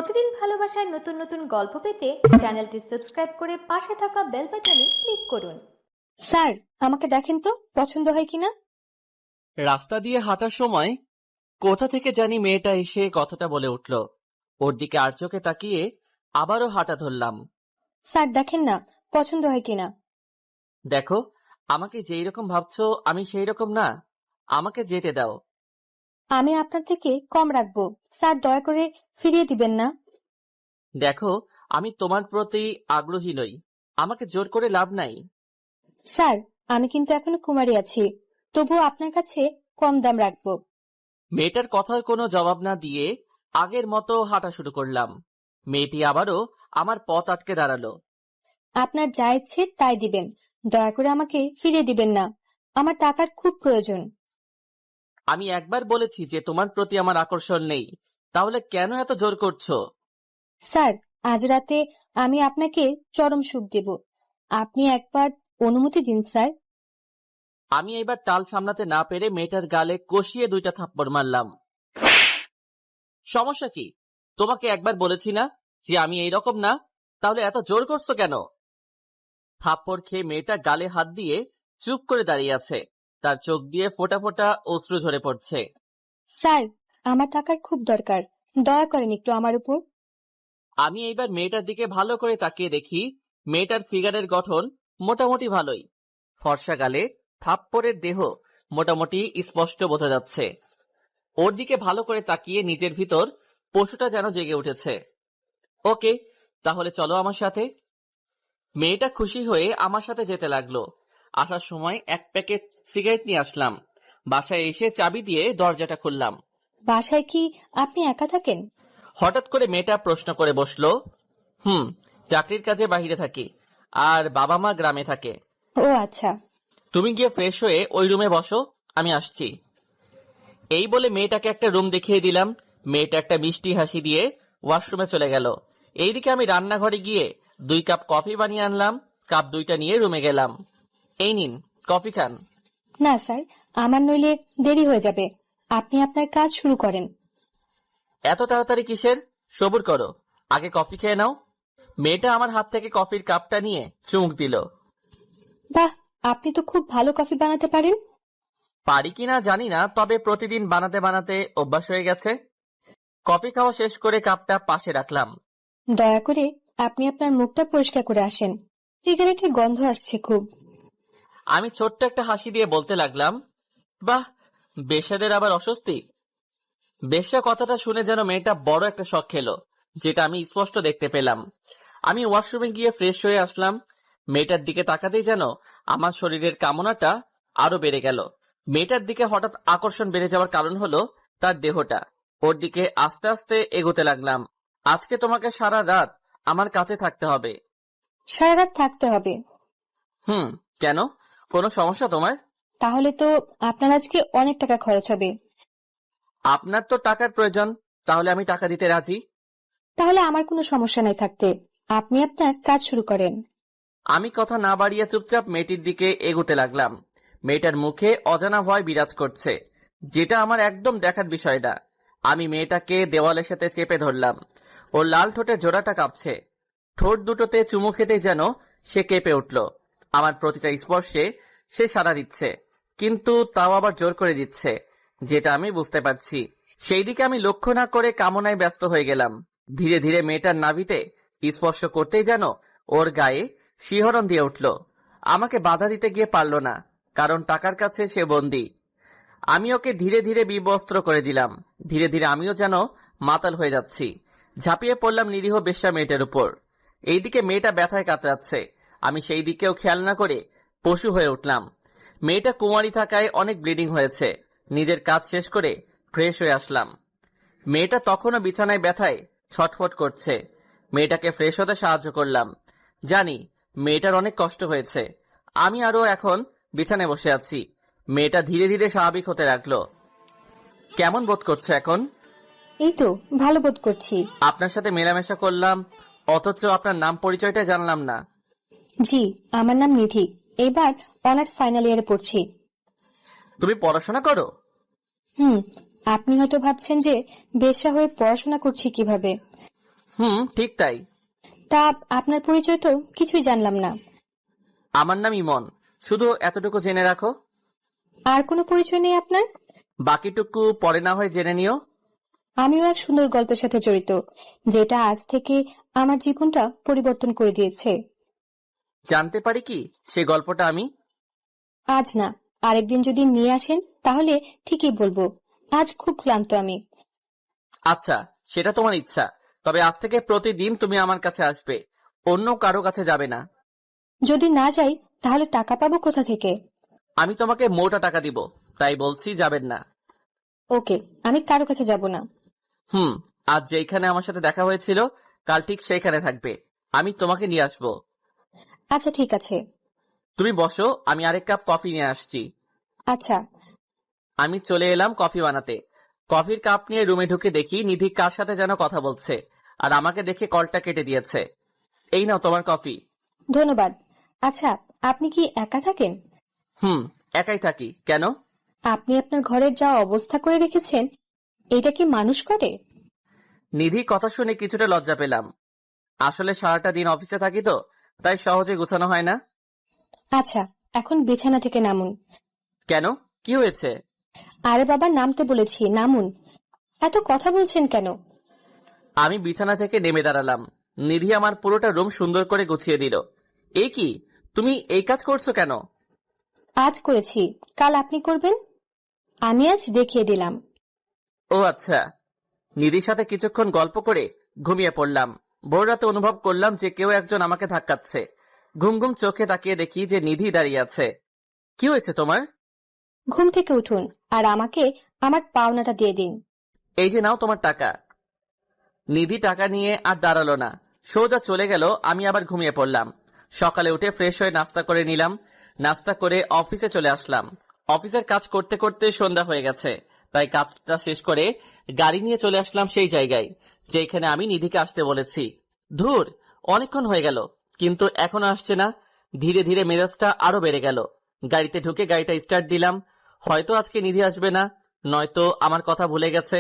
প্রতিদিন ভালোবাসার নতুন নতুন গল্প পেতে চ্যানেলটি সাবস্ক্রাইব করে পাশে থাকা বেল বাটনে ক্লিক করুন। স্যার, আমাকে দেখেন তো পছন্দ হয় কিনা। রাস্তা দিয়ে হাঁটার সময় কোথা থেকে জানি মেয়েটা এসে কথাটা বলে উঠল। ওর দিকে আর চোখে তাকিয়ে আবারও হাঁটা ধরলাম। স্যার দেখেন না, পছন্দ হয় কিনা। দেখো, আমাকে যেই রকম ভাবছো আমি সেই রকম না, আমাকে যেতে দাও। আমি আপনার থেকে কম রাখবো স্যার, দয়া করে ফিরিয়ে দিবেন না। দেখো, আমি তোমার প্রতি আগ্রহী নই, আমাকে জোর করে লাভ নাই। স্যার, আমি কিন্তু এখনো কুমারী আছি, তবুও আপনার কাছে কম দাম রাখবো। মেয়েটার কথার কোনো জবাব না দিয়ে আগের মতো হাঁটা শুরু করলাম। মেয়েটি আবারও আমার পথ আটকে দাঁড়ালো। আপনার যা ইচ্ছে তাই দিবেন, দয়া করে আমাকে ফিরিয়ে দিবেন না, আমার টাকার খুব প্রয়োজন। আমি একবার বলেছি যে তোমার প্রতি আমার আকর্ষণ নেই, তাহলে কেন এত জোর করছো? স্যার, আজ রাতে আমি আপনাকে চরম সুখ দেব, আপনি একবার অনুমতি দিন স্যার। আমি এবার টাল সামলাতে না পেরে মেয়েটার গালে কষিয়ে 2টা থাপ্পড় মারলাম। সমস্যা কি? তোমাকে একবার বলেছি না যে আমি এইরকম না, তাহলে এত জোর করছো কেন? থাপ্পড় খেয়ে মেয়েটা গালে হাত দিয়ে চুপ করে দাঁড়িয়ে আছে, তার চোখ দিয়ে ফোঁটা ফোঁটা অশ্রু ঝরে পড়ছে। স্যার, আমার টাকার খুব দরকার, দয়া করেন একটু আমার উপর। আমি এইবার মেয়েটার দিকে ভালো করে তাকিয়ে দেখি মেয়েটার ফিগারের গঠন মোটামুটি ভালোই, ফর্সা গালে থাপ্পড়ের দেহ মোটামুটি স্পষ্ট বোঝা যাচ্ছে। ওর দিকে ভালো করে তাকিয়ে নিজের ভিতর পশুটা যেন জেগে উঠেছে। ওকে, তাহলে চলো আমার সাথে। মেয়েটা খুশি হয়ে আমার সাথে যেতে লাগলো। আসার সময় 1 প্যাকেট সিগারেট নিয়ে আসলাম। বাসায় এসে চাবি দিয়ে দরজাটা খুললাম। বাসায় কি আপনি একা থাকেন? হঠাৎ করে মেয়েটা প্রশ্ন করে বসলো। চাকরির কাজে বাইরে থাকি, আর বাবা মা গ্রামে থাকে। ও আচ্ছা। তুমি গিয়ে ফ্রেশ হয়ে ওই রুমে বসো, আমি আসছি। এই বলে মেয়েটাকে একটা রুম দেখিয়ে দিলাম। মেয়েটা একটা মিষ্টি হাসি দিয়ে ওয়াশরুমে চলে গেল। এইদিকে আমি রান্নাঘরে গিয়ে 2 কাপ কফি বানিয়ে আনলাম। কাপ 2টা নিয়ে রুমে গেলাম। এই নিন, কফি খান। না স্যার, আমার নইলে দেরি হয়ে যাবে, আপনি আপনার কাজ শুরু করেন। এত তাড়াতাড়ি কিসের? সবুর করো, আগে কফি খেয়ে নাও। মেয়েটা আমার হাত থেকে কফির কাপটা নিয়ে চুমুক দিল। বাহ, আপনি তো খুব ভালো কফি বানাতে পারেন। পারি কিনা জানি না, তবে প্রতিদিন বানাতে বানাতে অভ্যাস হয়ে গেছে। কফি খাওয়া শেষ করে কাপটা পাশে রাখলাম। দয়া করে আপনি আপনার মুখটা পরিষ্কার করে আসেন, সিগারেটের গন্ধ আসছে খুব। আমি ছোট্ট একটা হাসি দিয়ে বলতে লাগলাম, বাহ, বেশ্যাদের আবার অস্বস্তি। বেশ্যা কথাটা শুনে যেন মেয়েটা বড় একটা শক খেলো, যেটা আমি স্পষ্ট দেখতে পেলাম। আমি ওয়াশরুমে গিয়ে ফ্রেশ হয়ে আসলাম। মেয়েটার দিকে তাকাতেই যেন আমার শরীরের কামনাটা আরো বেড়ে গেল। মেয়েটার দিকে হঠাৎ আকর্ষণ বেড়ে যাওয়ার কারণ হলো তার দেহটা। ওর দিকে আস্তে আস্তে এগোতে লাগলাম। আজকে তোমাকে সারা রাত আমার কাছে থাকতে হবে। সারা রাত থাকতে হবে? কেন? কোনো সমস্যা তোমার? তাহলে তো আপনার আজকে অনেক টাকা খরচ হবে। আপনার তো টাকার প্রয়োজন, তাহলে আমি টাকা দিতে রাজি। তাহলে আমার কোনো সমস্যা নাই থাকতে, আপনি আপনার কাজ শুরু করেন। আমি কথা না বাড়িয়ে চুপচাপ মেয়েটির দিকে এগোতে লাগলাম। মেয়েটার মুখে অজানা ভয় বিরাজ করছে, যেটা আমার একদম দেখার বিষয় না। আমি মেয়েটাকে দেওয়ালের সাথে চেপে ধরলাম। ওর লাল ঠোঁটের জোড়াটা কাঁপছে। ঠোঁট দুটোতে চুমু খেতেই যেন সে কেঁপে উঠল। আমার প্রতিটা স্পর্শে সে সাড়া দিচ্ছে, কিন্তু তাও আবার জোর করে দিচ্ছে, যেটা আমি বুঝতে পারছি। সেই দিকে আমি লক্ষ্য না করে কামনায় ব্যস্ত হয়ে গেলাম। ধীরে ধীরে মেয়েটার নাভিতে স্পর্শ করতেই যেন ওর গায়ে শিহরণ দিয়ে উঠল। আমাকে বাধা দিতে গিয়ে পারল না, কারণ টাকার কাছে সে বন্দী। আমি ওকে ধীরে ধীরে বিবস্ত্র করে দিলাম। ধীরে ধীরে আমিও যেন মাতাল হয়ে যাচ্ছি। ঝাঁপিয়ে পড়লাম নিরীহ বেশ্যা মেয়েটার উপর। এইদিকে মেয়েটা ব্যথায় কাতরাচ্ছে, আমি সেই দিকেও খেয়াল না করে পশু হয়ে উঠলাম। মেয়েটা কুমারী থাকায় অনেক ব্লিডিং হয়েছে। নিজের কাজ শেষ করে ফ্রেশ হয়ে আসলাম। মেয়েটা তখনও বিছানায় ব্যথায় ছটফট করছে। মেয়েটাকে ফ্রেশ হতে সাহায্য করলাম। জানি মেয়েটার অনেক কষ্ট হয়েছে। আমি আরো এখন বিছানায় বসে আছি। মেয়েটা ধীরে ধীরে স্বাভাবিক হতে লাগলো। কেমন বোধ করছে এখন? এই তো ভালো বোধ করছি। আপনার সাথে মেলামেশা করলাম, অথচ আপনার নাম পরিচয়টা জানলাম না। জি, আমার নাম নিধি, এবার অনার্স ফাইনাল ইয়ারে পড়ছি। তুমি পড়াশোনা করো? আপনি হয়তো ভাবছেন যে বেশ্যা হয়ে পড়াশোনা করছি কিভাবে। ঠিক তাই। তা আপনার পরিচয় তো কিছুই জানলাম না। আমার নাম ইমন, শুধু এতটুকু জেনে রাখো। আর কোনো পরিচয় নেই আপনার? বাকিটুকু পরে না হয় জেনে নিও। আমিও এক সুন্দর গল্পের সাথে জড়িত, যেটা আজ থেকে আমার জীবনটা পরিবর্তন করে দিয়েছে। জানতে পারি কি সে গল্পটা আমি? আজ না, আরেকদিন যদি নিয়ে আসেন তাহলে ঠিকই বলবো। আজ খুব ক্লান্ত আমি। আচ্ছা, সেটা তোমার ইচ্ছা, তবে আজ থেকে প্রতিদিন তুমি আমার কাছে আসবে, অন্য কারো কাছে যাবে না। যদি না যাই তাহলে টাকা পাবো কোথা থেকে? আমি তোমাকে মোটা টাকা দিব, তাই বলছি যাবেন না। ওকে, আমি কারো কাছে যাব না। আজ যেখানে আমার সাথে দেখা হয়েছিল কাল ঠিক সেইখানে থাকবে, আমি তোমাকে নিয়ে আসবো। আচ্ছা ঠিক আছে। তুমি বসো, আমি আরেক কাপ কফি নিয়ে আসছি। আচ্ছা। আমি চলে এলাম কফি বানাতে। কফির কাপ নিয়ে রুমে ঢুকে দেখি নিধি কার সাথে যেন কথা বলছে, আর আমাকে দেখে কলটা কেটে দিয়েছে। এই নাও তোমার কফি। ধন্যবাদ। আচ্ছা, আপনি কি একা থাকেন? একাই থাকি। কেন? আপনি আপনার ঘরের যা অবস্থা করে রেখেছেন, এটা কি মানুষ করে? নিধি কথা শুনে কিছুটা লজ্জা পেলাম। আসলে সারাটা দিন অফিসে থাকি তো, তাই সহজে গুছানো হয় না। আচ্ছা, এখন বিছানা থেকে নামুন। কেন, কি হয়েছে? আরে বাবা, নামতে বলেছি, নামুন। এত কথা বলছেন কেন? আমি বিছানা থেকে নেমে দাঁড়ালাম। নিধি আমার পুরোটা রুম সুন্দর করে গুছিয়ে দিল। এ কি, তুমি এই কাজ করছো কেন? আজ করেছি, কাল আপনি করবেন। আমি আজ দেখিয়ে দিলাম। ও আচ্ছা। নিধির সাথে কিছুক্ষণ গল্প করে ঘুমিয়ে পড়লাম। ভোর রাতে অনুভব করলাম যে কেউ একজন আমাকে ধাক্কাচ্ছে। ঘুম ঘুম চোখে তাকিয়ে দেখি যে নিধি দাঁড়িয়ে আছে। কি হয়েছে তোমার? ঘুম থেকে উঠুন আর আমাকে আমার পাওনাটা দিয়ে দিন। এই যে নাও তোমার টাকা। নিধি টাকা নিয়ে আর দাঁড়ালো না, সোজা চলে গেল। আমি আবার ঘুমিয়ে পড়লাম। সকালে উঠে ফ্রেশ হয়ে নাস্তা করে নিলাম। নাস্তা করে অফিসে চলে আসলাম। অফিসের কাজ করতে করতে সন্ধ্যা হয়ে গেছে, তাই কাজটা শেষ করে গাড়ি নিয়ে চলে আসলাম সেই জায়গায় যেখানে আমি নিধিকে আসতে বলেছি। ধুর, অনেকক্ষণ হয়ে গেল কিন্তু এখনো আসছে না। ধীরে ধীরে মেজাজটা আরো বেড়ে গেল। গাড়িতে ঢুকে গাড়িটা স্টার্ট দিলাম। হয়তো আজকে নিধি আসবে না, নয়তো আমার কথা ভুলে গেছে।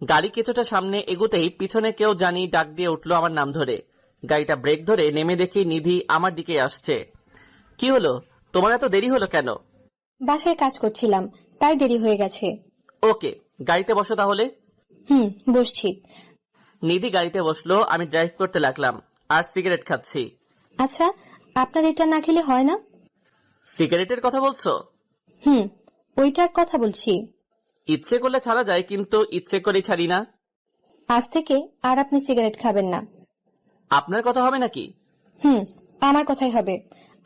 গাড়ি কিছুটা সামনে এগুতেই পিছনে কেউ জানি ডাক দিয়ে উঠলো আমার নাম ধরে। গাড়িটা ব্রেক ধরে নেমে দেখি নিধি আমার দিকে আসছে। কি হলো, তোমার এত দেরি হলো কেন? বাসায় কাজ করছিলাম, তাই দেরি হয়ে গেছে। ওকে, গাড়িতে বসো তাহলে। বসছি। নিধি গাড়িতে বসলো, আমি ড্রাইভ করতে লাগলাম আর সিগারেট খাচ্ছি। আচ্ছা, আপনার এটা না খেলে হয় না? সিগারেটের কথা বলছো? ওইটার কথা বলছি। ইচ্ছে করলে ছাড়া যায়, কিন্তু ইচ্ছে করেই ছাড়ি না। আজ থেকে আর আপনি সিগারেট খাবেন না। আপনার কথা হবে নাকি? আমার কথাই হবে।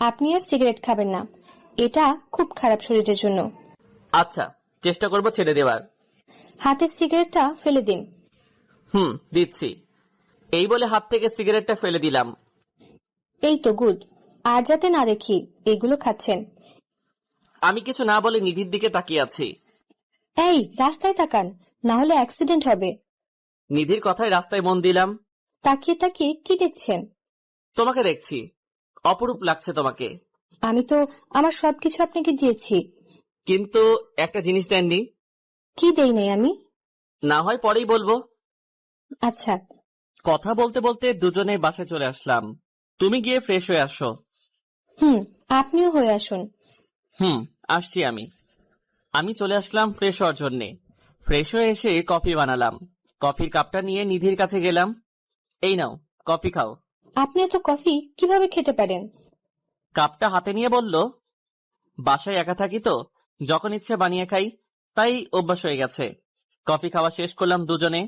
আপনি আর সিগারেট খাবেন না, এটা খুব খারাপ শরীরের জন্য। আচ্ছা, চেষ্টা করবো ছেড়ে দেওয়ার। হাতের সিগারেটটা ফেলে দিন। দিচ্ছি। এই বলে হাত থেকে সিগারেটটা ফেলে দিলাম। এই তো গুড। আর যাতে না দেখি এগুলো খাচ্ছেন। আমি কিছু না বলে নিধির দিকে তাকিয়ে আছি। এই, রাস্তায় তাকান, না হলে অ্যাক্সিডেন্ট হবে। নিধির কথায় রাস্তায় মন দিলাম। তাকিয়ে তাকিয়ে কি দেখছেন? তোমাকে দেখছি, অপরূপ লাগছে তোমাকে। আমি তো আমার সবকিছু আপনাকে দিয়েছি। কিন্তু একটা জিনিস দেননি। কি দেই নাই আমি? না হয় পরেই বলবো। আচ্ছা। কথা বলতে বলতে দুজনে বাসায় চলে আসলাম। তুমি গিয়ে ফ্রেশ হয়ে আসো। আপনিও হয়ে আসুন। আসছি আমি। আমি চলে আসলাম ফ্রেশ হওয়ার জন্যে। ফ্রেশ হয়ে এসে কফি বানালাম। কফির কাপটা নিয়ে নিধির কাছে গেলাম। এই নাও, কফি খাও। আপনি এত কফি কিভাবে খেতে পারেন? কাপটা হাতে নিয়ে বলল, বাসায় একা থাকি তো, যখন ইচ্ছে বানিয়ে খাই, তাই অভ্যাস হয়ে গেছে। কফি খাওয়া শেষ করলাম দুজনে।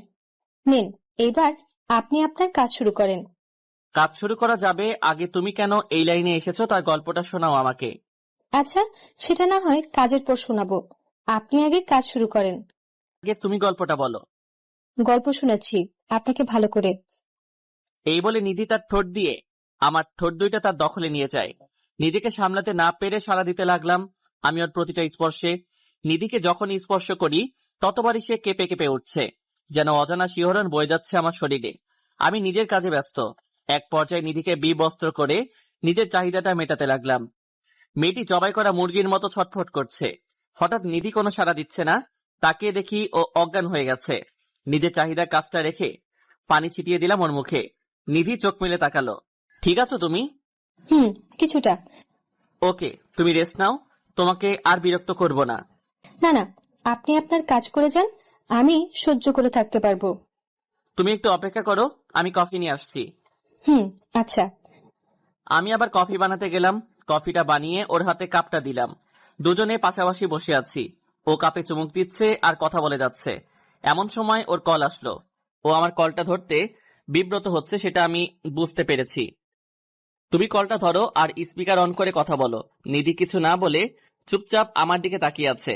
নিন, এবার আপনি আপনার কাজ শুরু করেন। কাজ শুরু করা যাবে, আগে তুমি কেন এই লাইনে এসেছো তার গল্পটা শোনাও আমাকে। আচ্ছা, সেটা না হয় কাজের পর শোনাবো। আপনি আগে কাজ শুরু করেন। আগে তুমি গল্পটা বলো। গল্প শোনাচ্ছি আপনাকে ভালো করে। এই বলে নিধি তার ঠোঁট দিয়ে আমার ঠোঁট দুইটা তার দখলে নিয়ে যায়। নিধিকে সামলাতে না পেরে সাড়া দিতে লাগলাম আমি ওর প্রতিটা স্পর্শে। নিধিকে যখনই স্পর্শ করি ততবারই সে কেঁপে কেঁপে উঠছে, যেন অজানা শিহরণ বয়ে যাচ্ছে আমার শরীরে। আমি নিজের কাজে ব্যস্ত। এক পর্যায়ে নিধিকে বিবস্ত্র করে নিজের চাহিদাটা মেটাতে লাগলাম। মেয়েটি জবাই করা মুরগির মতো ছটফট করছে। হঠাৎ নিধি কোনো সাড়া দিচ্ছে না। তাকিয়ে দেখি ও অজ্ঞান হয়ে গেছে। নিজের চাহিদার কাজটা রেখে পানি ছিটিয়ে দিলাম ওর মুখে। নিধি চোখ মেলে তাকালো। ঠিক আছো তুমি? কিছুটা। ওকে, তুমি রেস্ট নাও, তোমাকে আর বিরক্ত করব না। না না, আপনি আপনার কাজ করে যান, আমি সহ্য করে থাকতে পারবো। তুমি একটু অপেক্ষা করো, আমি কফি নিয়ে আসছি। আচ্ছা। আমি আবার কফি বানাতে গেলাম। কফিটা বানিয়ে ওর হাতে কাপটা দিলাম। দুজনে পাশাপাশি বসে আছি। ও কাপে চুমুক দিচ্ছে আর কথা বলে যাচ্ছে। এমন সময় ওর কল আসলো। ও আমার কলটা ধরতে বিব্রত হচ্ছে, সেটা আমি বুঝতে পেরেছি। তুমি কলটা ধরো আর স্পিকার অন করে কথা বলো। নিধি কিছু না বলে চুপচাপ আমার দিকে তাকিয়ে আছে।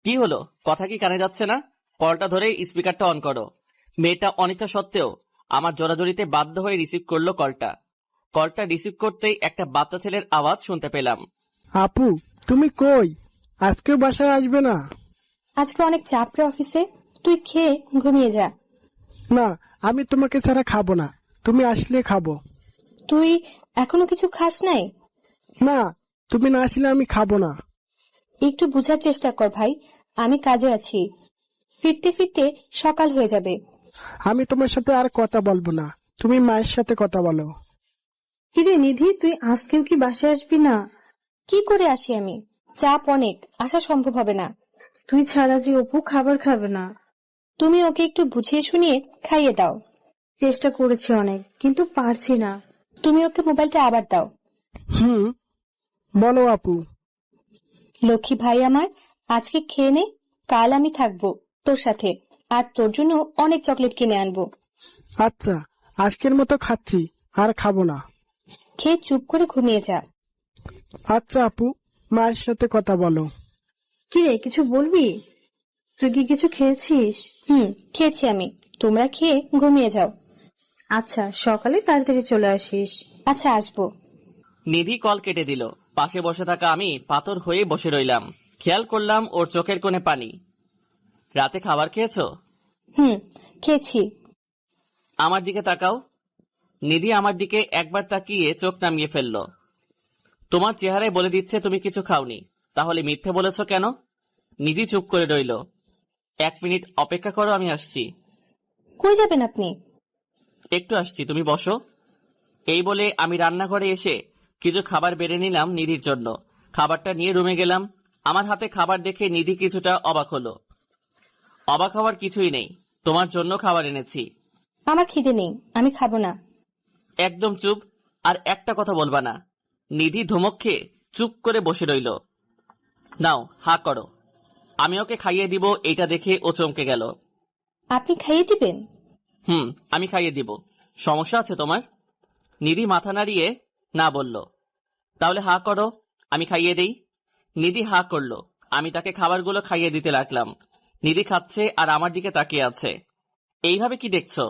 কি হলো, কথা কি কানে যাচ্ছে না? কলটা ধরে স্পিকারটা অন করো। মেয়েটা অনিচ্ছা সত্ত্বেও আমার জোরাজোরিতে বাধ্য হয়ে রিসিভ করলো কলটা। কলটা রিসিভ করতেই একটা বাচ্চা ছেলের আওয়াজ শুনতে পেলাম। আপু, তুমি কই? আজকে বাসায় আসবে না? আজকে অনেক চাপ রে অফিসে, তুই খেয়ে ঘুমিয়ে যা। না, আমি তোমাকে ছাড়া খাবো না, তুমি আসলে খাবো। তুই এখনো কিছু খাস নাই? না, তুমি না আসলে আমি খাবো না। একটু বুঝার চেষ্টা কর ভাই, আমি কাজে আছি, ফিরতে ফিরতে সকাল হয়ে যাবে। আমি তোমার সাথে আর কথা বলবো না, তুমি মায়ের সাথে কথা বলো। কিরে নিধি, তুই আজকেও কি বাসায় আসবি না? কি করে আসি আমি? চাপ অনেক, আসা সম্ভব হবে না। তুই ছাড়া যে অপু খাবার খাবে না। তুমি ওকে একটু বুঝিয়ে শুনিয়ে খাইয়ে দাও। চেষ্টা করেছি অনেক, কিন্তু পারছি না। তুমি ওকে মোবাইলটা আবার দাও। বলো আপু। লক্ষ্মী ভাই আমার, আজকে খেয়ে নে, কাল আমি থাকবো তোর সাথে, আর তোর জন্য অনেক চকলেট কিনে আনবো। আচ্ছা, আজকের মতো খাচ্ছি, আর খাবো না। খেয়ে চুপ করে ঘুমিয়ে যা। আচ্ছা আপু, মায়ের সাথে কথা বলো। কিরে, কিছু বলবি? তুই কি কিছু খেয়েছিস? খেয়েছি আমি, তোমরা খেয়ে ঘুমিয়ে যাও। আচ্ছা, সকালে তাড়াতাড়ি চলে আসিস। আচ্ছা, আসবো। নিধি কল কেটে দিল। পাশে বসে থাকা আমি পাথর হয়ে বসে রইলাম। খেয়াল করলাম ওর চোখের কোণে পানি। রাতে খাবার খেয়েছো? খেয়েছি। আমার দিকে তাকাও। নিধি আমার দিকে একবার তাকিয়ে চোখ নামিয়ে ফেলল। তোমার চেহারায় বলে দিচ্ছে তুমি কিছু খাওনি, তাহলে মিথ্যে বলেছো কেন? নিধি চুপ করে রইল। 1 মিনিট অপেক্ষা করো, আমি আসছি। কই যাবেন আপনি? একটু আসছি, তুমি বসো। এই বলে আমি রান্নাঘরে এসে কিছু খাবার বেড়ে নিলাম নিধির জন্য। খাবারটা নিয়ে রুমে গেলাম। আমার হাতে খাবার দেখে নিধি কিছুটা অবাক হলো। অবাক হওয়ার কিছুই নেই, তোমার জন্য খাবার এনেছি। আমার খিদে নেই, আমি খাবো না। একদম চুপ, আর একটা কথা বলবা না। নিধি ধমক খেয়ে চুপ করে বসে রইল। নাও, হা করো, আমি ওকে খাইয়ে দিব। এইটা দেখে ও চমকে গেল। আপনি খাইয়ে দিবেন? আমি খাইয়ে দিব। সমস্যা আছে তোমার? নিধি মাথা নাড়িয়ে না বলল। তাহলে হা করো, আমি খাইয়ে দেই। নিধি হা করলো। আমি তাকে খাবারগুলো খাইয়ে দিতে লাগলাম। নিধি খাচ্ছে আর আমার দিকে তাকিয়ে আছে। এইভাবে কি দেখছো?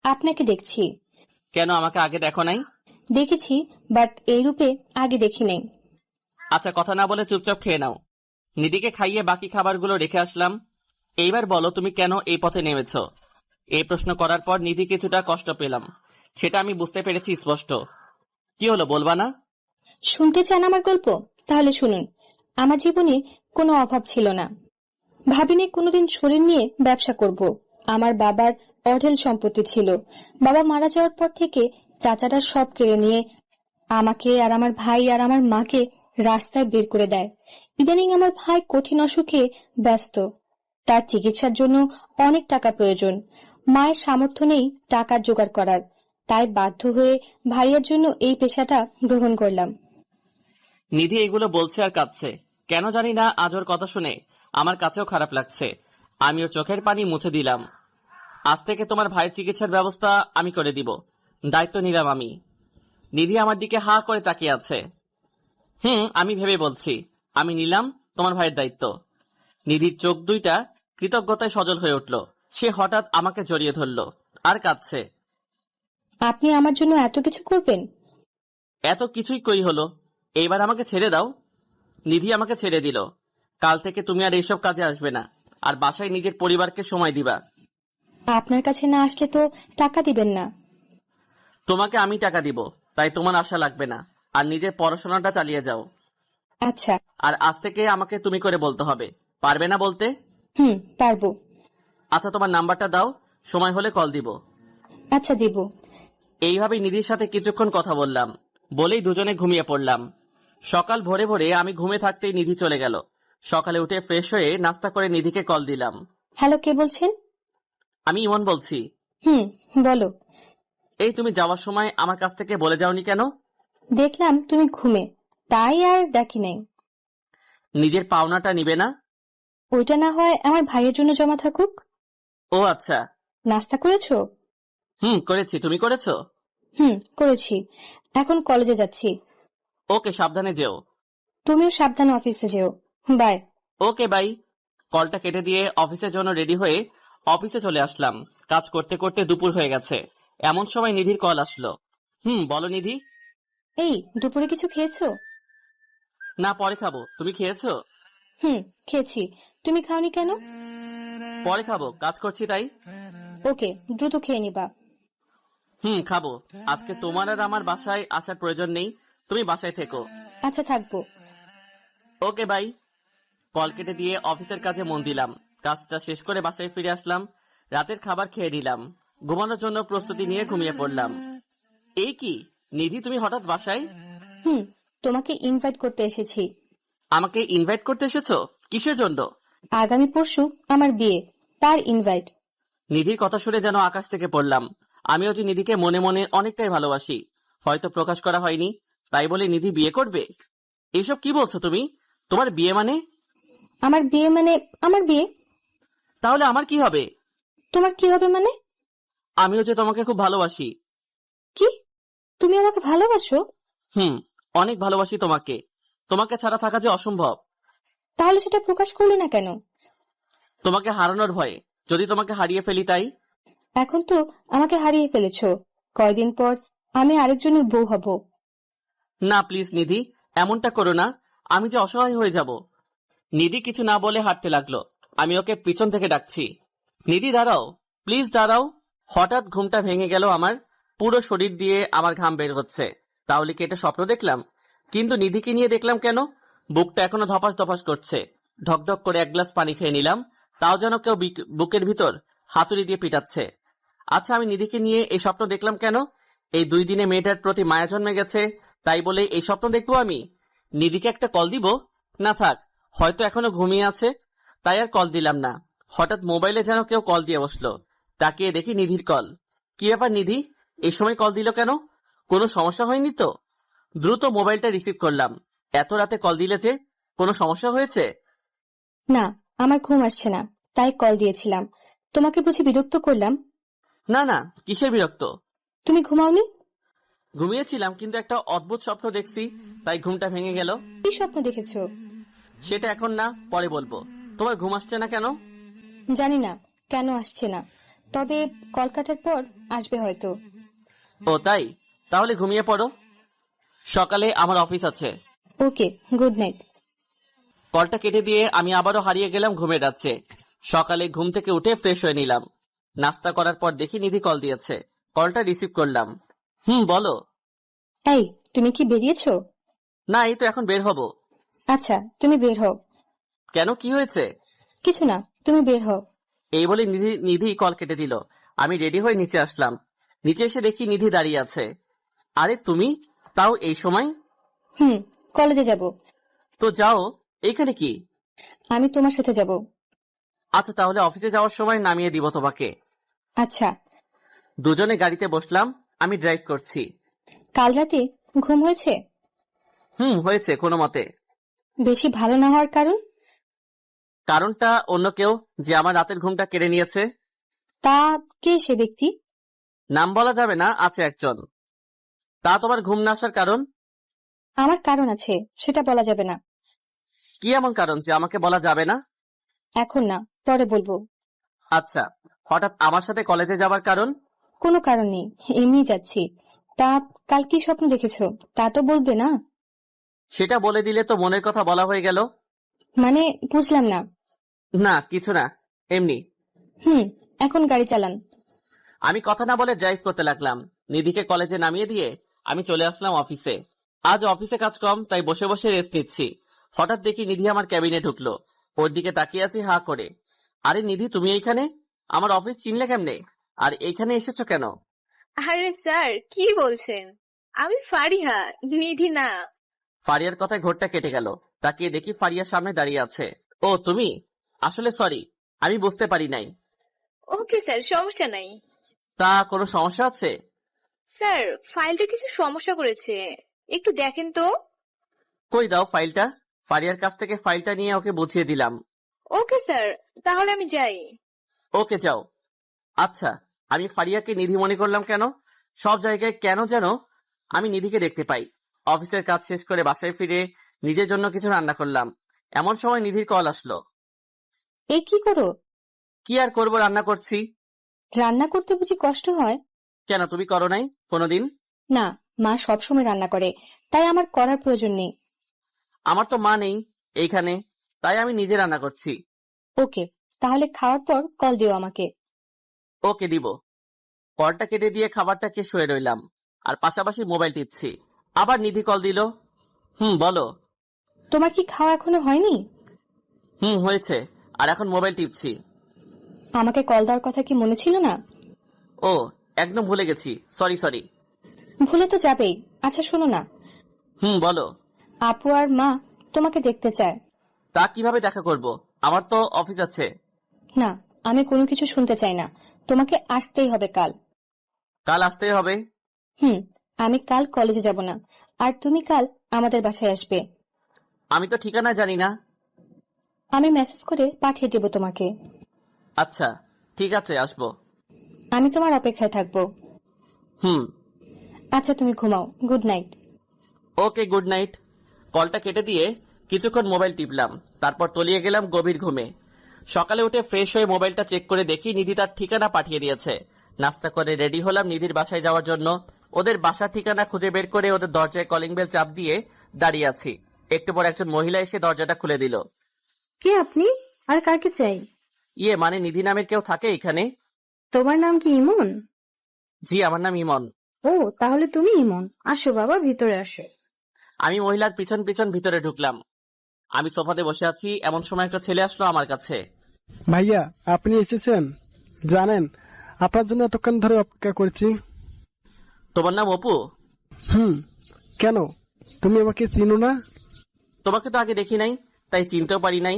আপনাকে দেখছি। কেন, আমাকে আগে দেখো নাই? দেখেছি, বাট এই রূপে আগে দেখি নাই। আচ্ছা, কথা না বলে চুপচাপ খেয়ে নাও। নিধিকে খাইয়ে বাকি খাবারগুলো রেখে আসলাম। এইবার বলো, তুমি কেন এই পথে নেমেছো? এই প্রশ্ন করার পর নিধি কিছুটা কষ্ট পেলাম, সেটা আমি বুঝতে পেরেছি স্পষ্ট। কি হলো, বলবা না? শুনতে চান আমার গল্প? তাহলে শুনুন। আমার জীবনে কোনো অভাব ছিল না, ভাবিনি কোনোদিন শরীর নিয়ে ব্যবসা করব। আমার বাবার অঢেল সম্পত্তি ছিল। বাবা মারা যাওয়ার পর থেকে চাচারা সব কেড়ে নিয়ে আমাকে আর আমার ভাই আর আমার মাকে রাস্তায় বের করে দেয়। ইদানিং আমার ভাই কঠিন অসুখে ব্যস্ত, তার চিকিৎসার জন্য অনেক টাকা প্রয়োজন। মায়ের সামর্থ্য নেই টাকার জোগাড় করার, তাই বাধ্য হয়ে ভাইয়ের জন্য এই পেশাটা গ্রহণ করলাম। নিধি এগুলো বলছে আর কাঁদছে। কেন জানি না, আজ ওর কথা শুনে আমার কাছেও খারাপ লাগছে। আমি ওর চোখের পানি মুছে দিলাম। আজ থেকে তোমার ভাইয়ের চিকিৎসার ব্যবস্থা আমি করে দিব, দায়িত্ব নিলাম আমি। নিধি আমার দিকে হা করে তাকিয়ে আছে। আমি ভেবে বলছি, আমি নিলাম তোমার ভাইয়ের দায়িত্ব। নিধির চোখ দুইটা কৃতজ্ঞতায় সজল হয়ে উঠল। সে হঠাৎ আমাকে জড়িয়ে ধরল আর কাঁদছে। আপনি আমার জন্য এত কিছু করবেন? এত কিছুই কই হলো, এইবার আমাকে ছেড়ে দাও। নিধি আমাকে ছেড়ে দিল। কাল থেকে তুমি আর এইসব কাজে আসবে না, আর বাসায় নিজের পরিবারকে সময় দিবা। আপনার কাছে না আসলে তো টাকা দিবেন না। তোমাকে আমি টাকা দিব, তাই তোমার আশা লাগবে না। আর নিজের পড়াশোনাটা চালিয়ে যাও। আচ্ছা। আর আজ থেকে আমাকে তুমি করে বলতে হবে, পারবে না বলতে? পারবো। আচ্ছা, তোমার নাম্বারটা দাও, সময় হলে কল দিব। আচ্ছা দিব। এইভাবেই নিধির সাথে কিছুক্ষণ কথা বললাম, বলেই দুজনে ঘুমিয়ে পড়লাম। সকাল ভোরে ভোরে আমি ঘুমে থাকতেই নিধি চলে গেল। সকালে উঠে ফ্রেশ হয়ে নাস্তা করে নিধিকে কল দিলাম। হ্যালো, কে বলছেন? আমি ইমন বলছি। হুম, বলো। এই তুমি যাওয়ার সময় আমার কাছ থেকে বলে যাওনি কেন? দেখলাম তুমি ঘুমে, তাই আর ডাকি নাই। নিজের পাওনাটা নিবে না? ওইটা না হয় আমার ভাইয়ের জন্য জমা থাকুক। ও আচ্ছা। নাস্তা করেছো? করেছি, তুমি করেছো? করেছি। এখন কলেজে যাচ্ছি। ওকে, সাবধানে যেও। তুমিও সাবধানে অফিসে যেও। বাই। Okay bye. কলটা কেটে দিয়ে অফিসের জন্য রেডি হয়ে অফিসে চলে আসলাম। কাজ করতে করতে দুপুর হয়ে গেছে, এমন সময় নিধির কল আসলো। বলো নিধি। এই, দুপুরে কিছু খেয়েছো? না, পরে খাবো। তুমি খেয়েছো? খেয়েছি। তুমি খাওনি কেন? পরে খাবো, কাজ করছি তাই। ওকে, দ্রুত খেয়ে নিবা। খাবো। আজকে তোমার আর আমার বাসায় আসার প্রয়োজন নেই, তুমি বাসায় থেকো। আচ্ছা, থাকবো। Okay bye. কল কেটে দিয়ে অফিসের কাজে মন দিলাম। কাজটা শেষ করে বাসায় ফিরে আসলাম। রাতের খাবার খেয়ে নিলাম। ঘুমানোর জন্য প্রস্তুতি নিয়ে ঘুমিয়ে পড়লাম। এই কি নিধি, তুমি হঠাৎ বাসায়? তোমাকে ইনভাইট করতে এসেছি। আমাকে ইনভাইট করতে এসেছো? কিসের জন্য? আগামী পরশু আমার বিয়ে, তার ইনভাইট। নিধির কথা শুনে যেন আকাশ থেকে পড়লাম। আমিও যে নিধিকে মনে মনে অনেকটাই ভালোবাসি, হয়তো প্রকাশ করা হয়নি, তাই বলে নিধি বিয়ে করবে? এসব কি বলছো তুমি? তোমার বিয়ে মানে? আমার বিয়ে মানে আমার বিয়ে। তাহলে আমার কি হবে? তোমার কি হবে মানে? আমিও যে তোমাকে খুব ভালোবাসি। কি? তুমি আমাকে ভালোবাসো? অনেক ভালোবাসি তোমাকে। তোমাকে ছাড়া থাকা যে অসম্ভব। তাহলে সেটা প্রকাশ করলে না কেন? তোমাকে হারানোর ভয়ে, যদি তোমাকে হারিয়ে ফেলি তাই। এখন তো আমাকে হারিয়ে ফেলেছো, কয়দিন পর আমি আরেকজনের বউ হব। না প্লিজ নিধি, এমনটা করো না, আমি যে অসহায় হয়ে যাব। নিধি কিছু না বলে হাঁটতে লাগলো। আমি ওকে পিছন থেকে ডাকছি, নিধি দাঁড়াও, প্লিজ দাঁড়াও। হঠাৎ ঘুমটা ভেঙে গেল আমার। পুরো শরীর দিয়ে আমার ঘাম বের হচ্ছে। তাহলে কি এটা স্বপ্ন দেখলাম? কিন্তু নিধিকে নিয়ে দেখলাম কেন? বুকটা এখনো ধপাস ধপাস করছে। ঢকঢক করে এক গ্লাস পানি খেয়ে নিলাম, তাও যেন কেউ বুকের ভিতর হাতুড়ি দিয়ে পিটাচ্ছে। আচ্ছা, আমি নিধিকে নিয়ে এই স্বপ্ন দেখলাম কেন? এই 2 দিনে মেয়েটার প্রতি মায়া জন্মে গেছে, তাই বলে এই স্বপ্ন দেখবো আমি? নিধিকে একটা কল দিব? না থাক, হয়তো এখনো ঘুমিয়ে আছে, তাই আর কল দিলাম না। হঠাৎ মোবাইলে যেন কেউ কল দিয়ে বসলো। তাকিয়ে দেখি নিধির কল। কি ব্যাপার নিধি, এই সময় কল দিল কেন? কোনো সমস্যা হয়নি তো? দ্রুত মোবাইলটা রিসিভ করলাম। এত রাতে কল দিলে যে, কোনো সমস্যা হয়েছে? না, আমার ঘুম আসছে না, তাই কল দিয়েছিলাম। তোমাকে বুঝি বিরক্ত করলাম? না না, কিসের বিরক্ত? তুমি ঘুমাওনি? ঘুমিয়েছিলাম, কিন্তু একটা অদ্ভুত স্বপ্ন দেখছি, তাই ঘুমটা ভেঙে গেল। কি স্বপ্ন দেখেছো? সেটা এখন না, পরে বলবো। তোমার ঘুম আসছে না কেন? জানি না কেন আসছে না, তবে কল কাটার পর আসবে হয়তো। ও তাই, তাহলে ঘুমিয়ে পড়ো। সকালে আমার অফিস আছে। ওকে, গুড নাইট। কলটা কেটে দিয়ে আমি আবারও হারিয়ে গেলাম ঘুমের রাজ্যে। সকালে ঘুম থেকে উঠে ফ্রেশ হয়ে নিলাম। নাস্তা করার পর দেখি নিধি কল দিয়েছে। কলটা রিসিভ করলাম। বলো। এই, তুমি কি বেরিয়েছো? না, এই তো এখন বের হব। আচ্ছা, তুমি বের হও। কেন, কি হয়েছে? কিছু না, তুমি বের হও। এই বলে নিধি কল কেটে দিল। আমি রেডি হয়ে নিচে আসলাম। নিচে এসে দেখি নিধি দাঁড়িয়ে আছে। আরে তুমি, তাও এই সময়? কলেজে যাব। তো যাও, এইখানে কি? আমি তোমার সাথে যাব। আচ্ছা, তাহলে অফিসে যাওয়ার সময় নামিয়ে দিব তোমাকে। আচ্ছা। দুজনে গাড়িতে বসলাম। আমি ড্রাইভ করছি। কাল রাতে ঘুম হয়েছে? হয়েছে কোনো মতে। বেশি ভালো না হওয়ার কারণ? কারণটা অন্য কেউ, যে আমার রাতের ঘুমটা কেড়ে নিয়েছে। তা কে সে ব্যক্তি? নাম বলা যাবে না, আছে একজন। তা তোমার ঘুম না আসার কারণ? আমার কারণ আছে, সেটা বলা যাবে না। কি এমন কারণ যে আমাকে বলা যাবে না? এখন না, পরে বলবো। আচ্ছা, হঠাৎ আমার সাথে কলেজে যাবার কারণ? কোনো কারণ নেই, এমনি যাচ্ছি। তা কাল কি স্বপ্ন দেখেছো, তা তো বলবে না? সেটা বলে দিলে তো মনের কথা বলা হয়ে গেল। মানে বুঝলাম না। না কিছু না, এমনি। এখন গাড়ি চালান। আমি কথা না বলে ড্রাইভ করতে লাগলাম। নিধিকে কলেজে নামিয়ে দিয়ে আমি চলে আসলাম অফিসে। আজ অফিসে কাজ কম, তাই বসে বসে রেস্ট নিচ্ছি। হঠাৎ দেখি নিধি আমার ক্যাবিনে ঢুকলো। ওর দিকে তাকিয়ে আছি হা করে। আরে নিধি, তুমি এইখানে? আমার অফিস চিনলে কেমনে? আর এইখানে এসেছো কেন? আরে স্যার কি বলছেন? আমি ফারিহা, নিধি না। ফারিয়ার কথায় ঘোরটা কেটে গেল। তাকিয়ে দেখি ফারিয়ার সামনে দাঁড়িয়ে আছে। ও তুমি? আসলে সরি, আমি বুঝতে পারি নাই। ওকে স্যার, সমস্যা নাই। তা কোনো সমস্যা আছে? স্যার ফাইলটা কিছু সমস্যা করেছে, একটু দেখেন তো। কই দাও ফাইলটা। ফারিয়ার কাছ থেকে ফাইলটা নিয়ে ওকে বুঝিয়ে দিলাম। ওকে স্যার, তাহলে আমি যাই। ওকে যাও। আচ্ছা, আমি ফারিয়াকে নিধি মনে করলাম কেন? সব জায়গায় কেন যেন আমি নিধিকে দেখতে পাই। অফিসের কাজ শেষ করে বাসায় ফিরে নিজের জন্য কিছু রান্না করলাম। এমন সময় নিধির কল আসলো। এ কি করো? কি আর করব, রান্না করছি। রান্না করতে বুঝি কষ্ট হয়? কেন, তুমি করো নাই কোনোদিন? না, মা সবসময় রান্না করে, তাই আমার করার প্রয়োজন নেই। আমার তো মা নেই এইখানে, তাই আমি নিজে রান্না করছি। ওকে, তাহলে খাওয়ার পর কল দিও আমাকে। ওকে দিব। কলটা কেটে দিয়ে খাবারটা খেয়ে শুয়ে রইলাম, আর পাশাপাশি মোবাইল টিপছি। আবার নিধি কল দিল। বলো। তোমার কি খাওয়া এখনো হয়নি? হয়েছে, আর এখন মোবাইল টিপছি। আমাকে কল দেওয়ার কথা কি মনে ছিল না? ও, একদম ভুলে গেছি, সরি। ভুলে তো যাবেই। আচ্ছা শোনো না, বলো। আপু আর মা তোমাকে দেখতে চায়। তা কিভাবে দেখা করব? আমার তো অফিস আছে। না, আমি কোনো কিছু শুনতে চাই না, তোমাকে আসতেই হবে কাল। কাল আসতেই হবে? আমি কাল কলেজে যাব না, আর তুমি কাল আমাদের বাসায় আসবে। আমি তো ঠিকানা জানি না। আমি মেসেজ করে পাঠিয়ে দেব তোমাকে। আচ্ছা, ঠিক আছে, আসবো। আমি তোমার অপেক্ষায় থাকবো। হুম। আচ্ছা তুমি ঘুমাও, গুড নাইট। ওকে, গুড নাইট। কলটা কেটে দিয়ে কিছুক্ষণ মোবাইল টিপলাম, তারপর তলিয়ে গেলাম গভীর ঘুমে। সকালে উঠে ফ্রেশ হয়ে মোবাইলটা চেক করে দেখি নিধি তার ঠিকানা পাঠিয়ে দিয়েছে। নাস্তা করে রেডি হলাম নিধির বাসায় যাওয়ার জন্য। ওদের বাসার ঠিকানা খুঁজে বের করে ওদের দরজায় কলিং বেল চাপ দিয়ে দাঁড়িয়ে আছি। একটু পর একজন মহিলা এসে দরজাটা খুলে দিল। কে আপনি? আর কাকে চাই? ইয়ে মানে নিধি নামের কেউ থাকে এখানে? তোমার নাম কি ইমন? জি, আমার নাম ইমন। ও, তাহলে তুমি ইমন। আসো বাবা, ভিতরে আসো। আমি মহিলার পিছন পিছন ভিতরে ঢুকলাম। আমি সোফাতে বসে আছি, এমন সময় একটা ছেলে আসলো আমার কাছে। ভাইয়া, আপনি এসেছেন? জানেন, আপনার জন্য এতক্ষণ ধরে অপেক্ষা করছি। তোমার নাম অপু? কেন, তুমি আমাকে চিনো না? তোমাকে তো আগে দেখি নাই, তাই চিনতেও পারি নাই।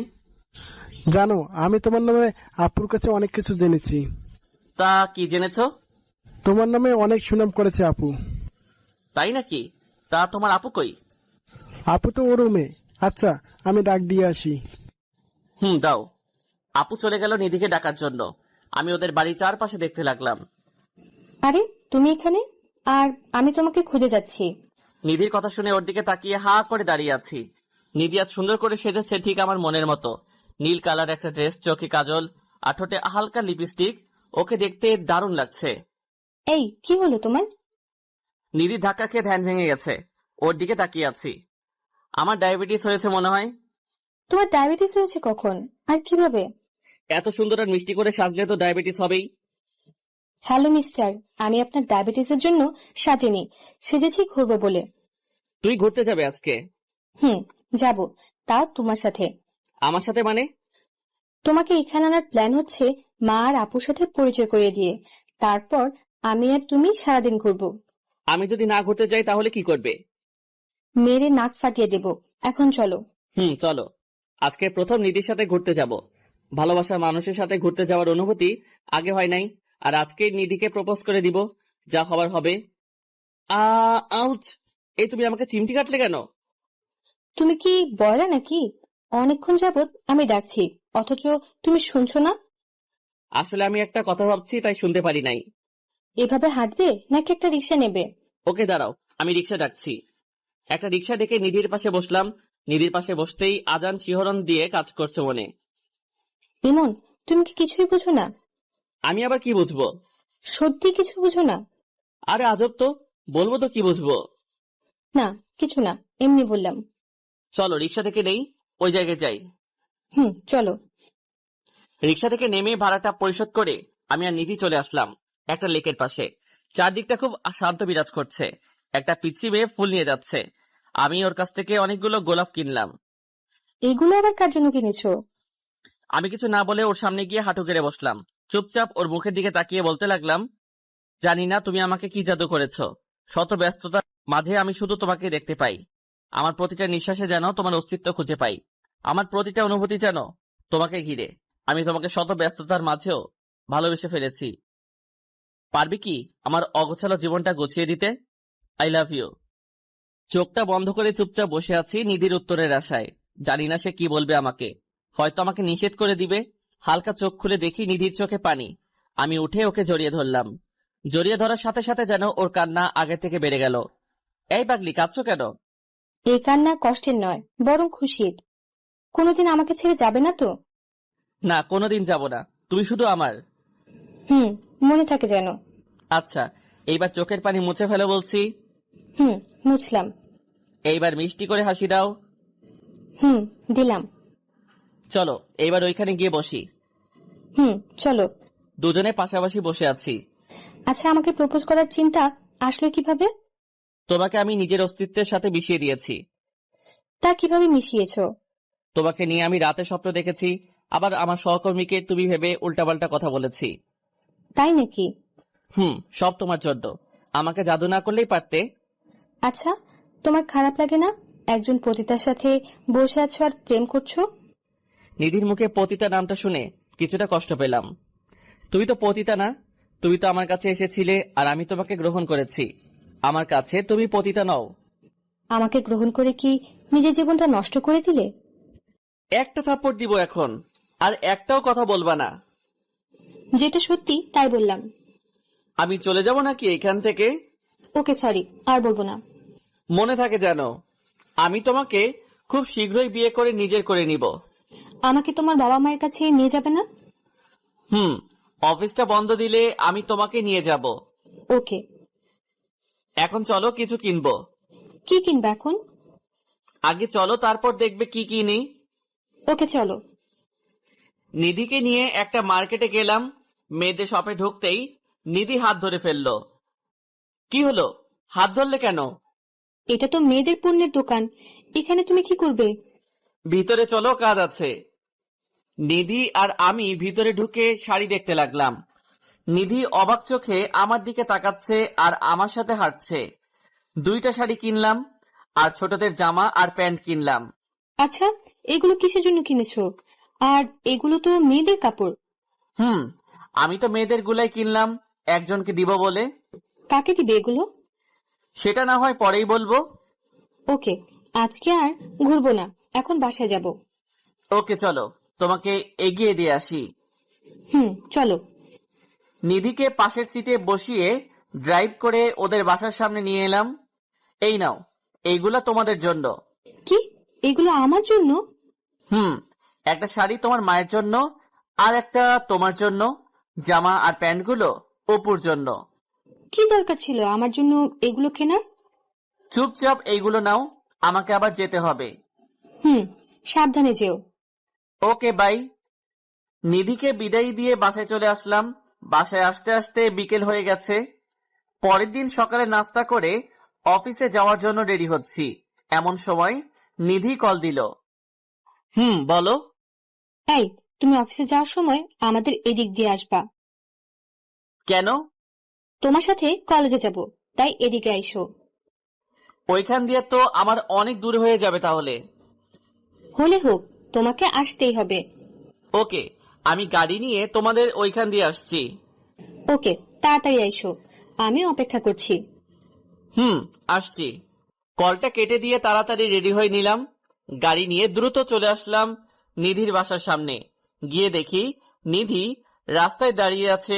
জানো, আমি তোমার নামে আপুর কাছে অনেক কিছু জেনেছি। তা কি জেনেছো? তোমার নামে অনেক সুনাম করেছে আপু। তাই নাকি? তা তোমার আপু কই? আপু তো ও রুমে। আচ্ছা, আমি ডাক দিয়ে আসি। দাও। আপু চলে গেল নিধিকে ডাকার জন্য। আমি ওদের বাড়ি চারপাশে দেখতে লাগলাম। আরে তুমি এখানে? আর আমি তোমাকে খুঁজে যাচ্ছি। নিধির কথা শুনে ওর দিকে তাকিয়ে হা করে দাঁড়িয়ে আছি। নিধি আজ সুন্দর করে সেজেছে, ঠিক আমার মনের মতো। নীল কালার একটা ড্রেস, চোখে কাজল, আর ঠোঁটে হালকা লিপস্টিক। ওকে দেখতে দারুণ লাগছে। এই কি হলো তোমার? নিধি ধাক্কা খেয়ে ধ্যান ভেঙে গেছে। ওর দিকে তাকিয়ে আছি। আমার ডায়াবেটিস হয়েছে মনে হয়। তোমার ডায়াবেটিস হয়েছে কখন আর কিভাবে? এত সুন্দর আর মিষ্টি করে সাজলে তো ডায়াবেটিস হবেই। হ্যালো মিস্টার, আমি আপনার ডায়াবেটিসের জন্য সাজিনি, সেজেছি ঘুরবো বলে। তুই ঘুরতে যাবে আজকে? যাব। তা তোমার সাথে। আমার সাথে মানে? তোমাকে এখানে আনার প্ল্যান হচ্ছে মা আর আপুর সাথে পরিচয় করিয়ে দিয়ে, তারপর আমি আর তুমি সারাদিন ঘুরবো। আমি যদি না ঘুরতে যাই তাহলে কি করবে? মেরে নাক ফাটিয়ে দেব। এখন চলো। চলো। আজকে প্রথম নিধির সাথে ঘুরতে যাব। ভালোবাসার মানুষের সাথে ঘুরতে যাওয়ার অনুভূতি আগে হয় নাই, আর আজকে নিধিকে প্রপোজ করে দিব। যা হবার হবে। আউচ! এই তুমি আমাকে চিমটি কাটলে কেন? তুমি কি বয়রা নাকি? অনেকক্ষণ যাবত আমি ডাকছি, অথচ তুমি শুনছো না। আসলে আমি একটা কথা ভাবছি, তাই শুনতে পারি নাই। এভাবে হাঁটবে নাকি একটা রিক্সা নেবে? ওকে দাঁড়াও, আমি রিক্সা ডাকছি। একটা রিক্সা ডেকে নিধির পাশে বসলাম। নিধির পাশে বসতেই আজান শিহরণ দিয়ে কাজ করছে মনে। ইমন, তুমি কি কিছুই বুঝো না? আমি আবার কি বুঝবো? সত্যি কিছু বুঝো না? আরে আজব তো, বলবো তো কি বুঝবো। না, কিছু না, এমনি বললাম। চলো রিক্সা থেকে নেই, ওই জায়গায় যাই। চলো। রিক্সা থেকে নেমে ভাড়াটা পরিশোধ করে আমি আর নিধি চলে আসলাম একটা লেকের পাশে। চারদিকটা খুব শান্ত বিরাজ করছে। একটা পিচ্চি মেয়ে ফুল নিয়ে যাচ্ছে। আমি ওর কাছ থেকে অনেকগুলো গোলাপ কিনলাম। এগুলো আবার কার জন্য কিনেছো? আমি কিছু না বলে ওর সামনে গিয়ে হাঁটু গেড়ে বসলাম। চুপচাপ ওর মুখের দিকে তাকিয়ে বলতে লাগলাম, জানি না তুমি আমাকে কি জাদু করেছো। শত ব্যস্ততার মাঝে আমি শুধু তোমাকে দেখতে পাই। আমার প্রতিটা নিঃশ্বাসে যেন তোমার অস্তিত্ব খুঁজে পাই। আমার প্রতিটা অনুভূতি যেন তোমাকে ঘিরে। আমি তোমাকে শত ব্যস্ততার মাঝেও ভালোবেসে ফেলেছি। পারবি কি আমার অগোছালো জীবনটা গুছিয়ে দিতে? I love you. চোখটা বন্ধ করে চুপচাপ বসে আছি নিধির উত্তরের আশায়। জানি না সে কি বলবে আমাকে। হয়তো আমাকে নিষেধ করে দিবে। হালকা চোখ খুলে দেখি নিধির চোখে পানি। আমি উঠে ওকে জড়িয়ে ধরলাম। জড়িয়ে ধরার সাথে সাথে যেন ওর কান্না আগের থেকে বেড়ে গেল। এই পাগলি, কাঁদছো কেন? এই কান্না কষ্টের নয়, বরং খুশির। কোনোদিন আমাকে ছেড়ে যাবে না তো? না, কোনোদিন যাব না। তুমি শুধু আমার। মনে থাকে যেন। আচ্ছা, এইবার চোখের পানি মুছে ফেলো বলছি। মুছলাম। এইবার মিষ্টি করে হাসি দাও। দিলাম। চলো এইবার ওইখানে গিয়ে বসি। চলো। দুজনে পাশাপাশি বসে আছি। আচ্ছা, আমাকে প্রপোজ করার চিন্তা আসলো কিভাবে? তোমাকে আমি নিজের অস্তিত্বের সাথে মিশিয়ে দিয়েছি। তা কিভাবে মিশিয়েছো? তোমাকে নিয়ে আমি রাতে স্বপ্ন দেখেছি, আবার আমার সহকর্মীকে তুমি ভেবে উল্টাপাল্টা কথা বলেছি। তাই নাকি? সব তোমার জন্য। আমাকে জাদু না করলেই পারতে। আচ্ছা, তোমার খারাপ লাগে না একজন পতিতার সাথে বসে আছো আর প্রেম করছো? নিধির মুখে পতিতা নামটা শুনে কিছুটা কষ্ট পেলাম। তুমি তো পতিতা না। তুমি তো আমার কাছে এসেছিলে আর আমি তোমাকে গ্রহণ করেছি। আমার কাছে তুমি পতিতা নও। আমাকে গ্রহণ করে কি নিজের জীবনটা নষ্ট করে দিলে? একটা থাপ্পড় দিব এখন, আর একটাও কথা বলবা না। যেটা সত্যি তাই বললাম। আমি চলে যাব নাকি এখান থেকে? ওকে, সরি, আর বলবো না। মনে থাকে যেন, আমি তোমাকে খুব শীঘ্রই বিয়ে করে নিজের করে নিব। আমাকে তোমার বাবা মায়ের কাছে নিয়ে যাবে না? অফিসটা বন্ধ দিলে আমি তোমাকে নিয়ে যাব। ওকে। এখন চলো কিছু কিনবো। কি কিনবে এখন? আগে চলো, তারপর দেখবে কি কিনি। ওকে, চলো। নিধিকে নিয়ে একটা মার্কেটে গেলাম। মেয়েদের শপে ঢুকতেই নিধি হাত ধরে ফেললো। কি হলো, হাত ধরলে কেন? এটা তো মেয়েদের পণ্যের দোকান, এখানে তুমি কি করবে? ভিতরে চলো, কাজ আছে। নিধি আর আমি ভিতরে ঢুকে শাড়ি দেখতে লাগলাম। নিধি অবাক চোখে আমার দিকে তাকাচ্ছে আর আমার সাথে হাঁটছে। 2টা শাড়ি কিনলাম, আর ছোটদের জামা আর প্যান্ট কিনলাম। আচ্ছা, এগুলো কিসের জন্য কিনেছো? আর এগুলো তো মেয়েদের কাপড়। আমি তো মেয়েদের গুলাই কিনলাম, একজনকে দিব বলে। কাকে দিবে এগুলো? সেটা না হয় পরেই বলবো। ওকে, আজকে আর ঘুরবো না, এখন বাসায় যাব। ওকে চলো, তোমাকে এগিয়ে দিয়ে আসি। চলো। নিধিকে পাশের সিটে বসিয়ে ড্রাইভ করে ওদের বাসার সামনে নিয়ে এলাম। এই নাও, এইগুলা তোমাদের জন্য। কি, এগুলো আমার জন্য? একটা শাড়ি তোমার মায়ের জন্য, আর একটা তোমার জন্য। জামা আর প্যান্টগুলো অপুর জন্য। কি দরকার ছিল আমার জন্য এগুলো কেনার? চুপচাপ এইগুলো নাও, আমাকে আবার যেতে হবে। সাবধানে যেও। ওকে, বাই। নিধিকে বিদায় দিয়ে বাসায় চলে আসলাম। বাসায় আসতে আসতে বিকেল হয়ে গেছে। পরের দিন সকালে নাস্তা করে অফিসে যাওয়ার জন্য রেডি হচ্ছি, এমন সময় নিধি কল দিল। বলো। এই, তুমি অফিসে যাওয়ার সময় আমাদের এদিক দিয়ে আসবা। কেন? তোমার সাথে কলেজে যাব, তাই এদিকে আইসো। ওইখান দিয়ে তো আমার অনেক দূর হয়ে যাবে তাহলে। হলে হোক, তোমাকে আসতেই হবে। ওকে, আমি গাড়ি নিয়ে তোমাদের ওইখান দিয়ে আসছি। ওকে, তাড়াতাড়ি আইসো, আমি অপেক্ষা করছি। আসছি। কলটা কেটে দিয়ে তাড়াতাড়ি রেডি হয়ে নিলাম। গাড়ি নিয়ে দ্রুত চলে আসলাম নিধির বাসার সামনে। গিয়ে দেখি নিধি রাস্তায় দাঁড়িয়ে আছে।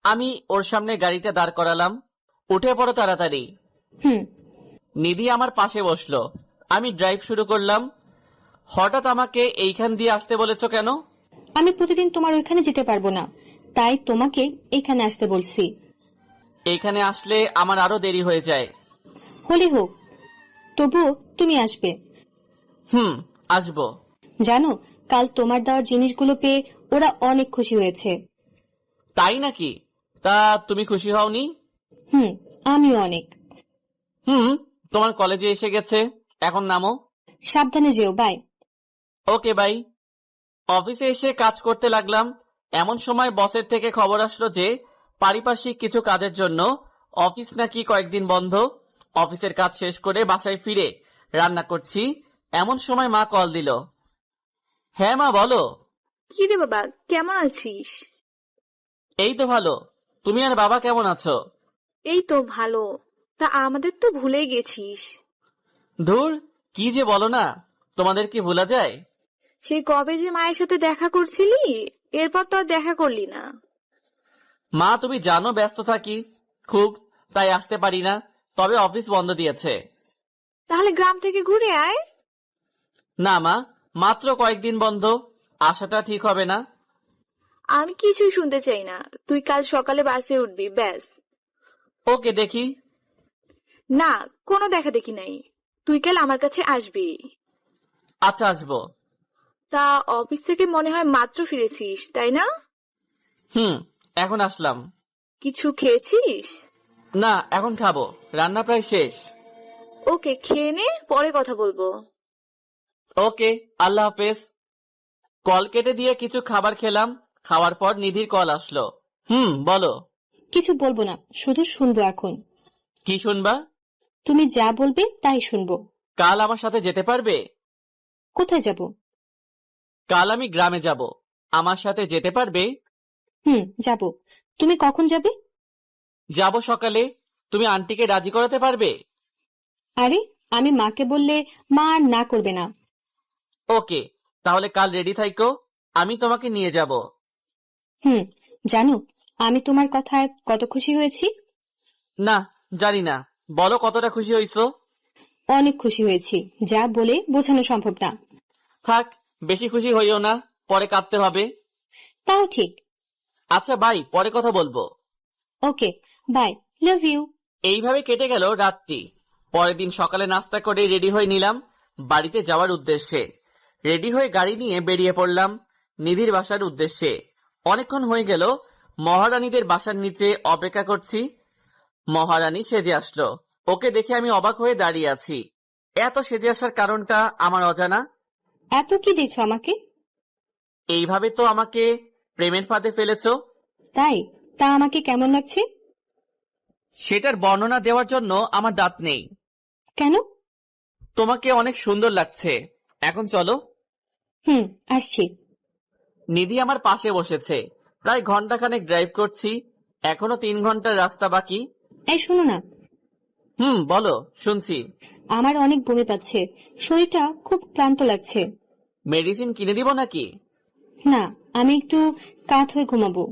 আমি ওর সামনে গাড়িটা দাঁড় করালাম। উঠে পড়ো তাড়াতাড়ি। নিধি আমার পাশে বসলো। আমি ড্রাইভ শুরু করলাম। হঠাৎ আমাকে এইখান দিয়ে আসতে বলেছো কেন? আমি প্রতিদিন তোমার ওইখানে যেতে পারবো না, তাই তোমাকে এখানে আসতে বলছি। এইখানে আসলে আমার আরো দেরি হয়ে যায়। হলে হোক, তবুও তুমি আসবে। আসবো। জানো, কাল তোমার দেওয়ার জিনিসগুলো পেয়ে ওরা অনেক খুশি হয়েছে। তাই নাকি? তা তুমি খুশি হওনি? আমিও অনেক। তোমার কলেজে এসে গেছে, এখন নামো। সাবধানে যেও, বাই। Okay, by. অফিসে এসে কাজ করতে লাগলাম। এমন সময় বসের থেকে খবর আসলো যে পারিপার্শ্বিক কিছু কাজের জন্য অফিস নাকি কয়েকদিন বন্ধ। অফিসের কাজ শেষ করে বাসায় ফিরে রান্না করছি, এমন সময় মা কল দিল। হ্যাঁ মা, বলো। কি রে বাবা, কেমন আছিস? এই তো ভালো, তুমি আর বাবা কেমন আছো? এই তো ভালো। তা আমাদের তো ভুলেই গেছিস। ধুর, কি যে বলো না, তোমাদের কি ভোলা যায়? সেই কবে যে মায়ের সাথে দেখা করছিলি, এরপর তো আর দেখা করলি না। মা, তুমি জানো ব্যস্ত থাকি খুব, তাই আসতে পারি না। তবে অফিস বন্ধ দিয়েছে। তাহলে গ্রাম থেকে ঘুরে আয়। না মা, মাত্র কয়েকদিন বন্ধ, আসাটা ঠিক হবে না। আমি কিছুই শুনতে চাই না, তুই কাল সকালে বাসে উঠবি ব্যাস। ওকে, দেখি। না, কোনো দেখা দেখি নাই, তুই কাল আমার কাছে আসবি। আচ্ছা, আসবো। তা অফিস থেকে মনে হয় মাত্র ফিরেছিস, তাই না? এখন আসলাম। কিছু খেয়েছিস? না, এখন খাবো, রান্না প্রায় শেষ। ওকে, খেয়ে নে, পরে কথা বলবো। ওকে, আল্লাহ হাফেজ। কল কেটে দিয়ে কিছু খাবার খেলাম। খাওয়ার পর নিধির কল আসলো। বলো। কিছু বলবো না, শুধু শুনবো এখন। কি শুনবা? তুমি যা বলবে তাই শুনবো। কাল আমার সাথে যেতে পারবে? কোথায় যাব? কাল আমি গ্রামে যাব, আমার সাথে যেতে পারবে? যাব। তুমি কখন যাবে? যাব সকালে। তুমি আন্টিকে রাজি করাতে পারবে? আরে, আমি মাকে বললে মা আর না করবে না। ওকে, তাহলে কাল রেডি থাইকো, আমি তোমাকে নিয়ে যাব। জানো, আমি তোমার কথায় কত খুশি হয়েছি। না, জানি না, বলো কতটা খুশি হইছো। অনেক খুশি হয়েছি, যা বলে বোঝানো সম্ভব না। থাক, বেশি খুশি হইও না, পরে কাঁদতে হবে। তাও ঠিক। আচ্ছা বাই, পরে কথা বলবো। ওকে, বাই, লাভ ইউ। এইভাবে কেটে গেল রাতটি। পরের দিন সকালে নাস্তা করে রেডি হয়ে নিলাম বাড়িতে যাওয়ার উদ্দেশ্যে। রেডি হয়ে গাড়ি নিয়ে বেরিয়ে পড়লাম নিধির বাসার উদ্দেশ্যে। অনেকক্ষণ হয়ে গেল মহারানীদের বাসার নিচে অপেক্ষা করছি। মহারানী সেজে আসলো, ওকে দেখে আমি অবাক হয়ে দাঁড়িয়ে আছি। এত সেজে আসার কারণটা আমার অজানা। এত কি দেখছো আমাকে? এইভাবে তো আমাকে প্রেমের ফাঁদে ফেলেছো। তাই? তা আমাকে কেমন লাগছে? সেটার বর্ণনা দেওয়ার জন্য আমার দাঁত নেই। কেন? তোমাকে অনেক সুন্দর লাগছে। এখন চলো। আসছি। নিধি আমার পাশে বসেছে। প্রায় ঘন্টাখানেক ড্রাইভ করছি, এখনো 3 ঘন্টার রাস্তা বাকি। এই শোনো না। বলো, শুনছি। আমার অনেক বমি পাচ্ছে, শরীরটা খুব ক্লান্ত লাগছে। মেডিসিন কিনে দিব নাকি? না, আমি একটু কাত হয়ে ঘুমাবো।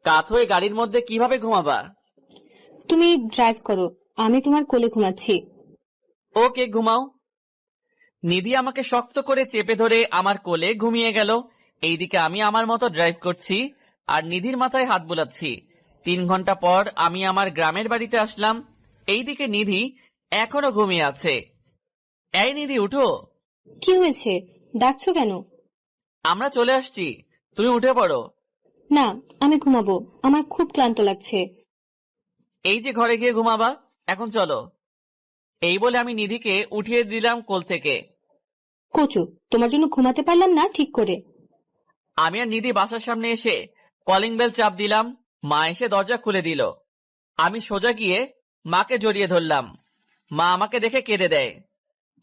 কাত হয়ে গাড়ির মধ্যে কিভাবে ঘুমাবা? তুমি ড্রাইভ করো, আমি তোমার কোলে ঘুমাচ্ছি। ওকে, ঘুমাও। নিধি আমাকে শক্ত করে চেপে ধরে আমার কোলে ঘুমিয়ে গেল। এইদিকে আমি আমার মতো ড্রাইভ করছি আর নিধির মাথায় হাত বুলাচ্ছি। 3 ঘন্টা পর আমি আমার গ্রামের বাড়িতে আসলাম। এইদিকে নিধি এখনো ঘুমিয়ে আছে। এই নিধি, উঠো। কি হয়েছে? ডাকছো কেন? আমরা চলে আসছি, তুমি উঠে পড়ো। না, আমি ঘুমাবো, আমার খুব ক্লান্ত লাগছে। এই যে ঘরে গিয়ে ঘুমাবা, এখন চলো। এই বলে আমি নিধিকে উঠিয়ে দিলাম কোল থেকে। কচু, তোমার জন্য ঘুমাতে পারলাম না ঠিক করে। আমি আর নিধি বাসার সামনে এসে কলিং বেল চাপ দিলাম। মা এসে দরজা খুলে দিল। আমি সোজা গিয়ে মাকে জড়িয়ে ধরলাম। মা আমাকে দেখে কেঁদে দেয়।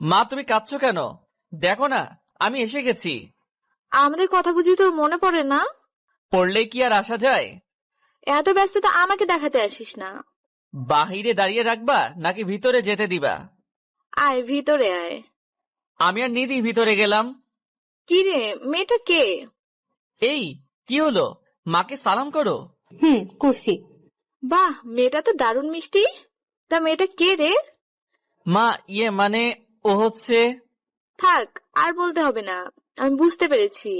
মা, তুমি কাঁদছো কেন? দেখো না, আমি এসে গেছি। আমাদের কথা বুঝি তোর মনে পড়ে না? পড়লেই কি আর আসা যায়? এত ব্যস্ততা আমাকে দেখাতে আসিস না। বাহিরে দাঁড়িয়ে রাখবা নাকি ভিতরে যেতে দিবা? আয়, ভিতরে আয়। আমি আর নিধি ভিতরে গেলাম। কি রে, মেয়েটা কে? এই, কি হলো? মাকে সালাম করো। করছি। বাহ, মেয়েটা তো দারুণ মিষ্টি। তা মেয়েটা কে রে? মা, মানে ও হচ্ছে। থাক, আর বলতে হবে না, আমি বুঝতে পেরেছি।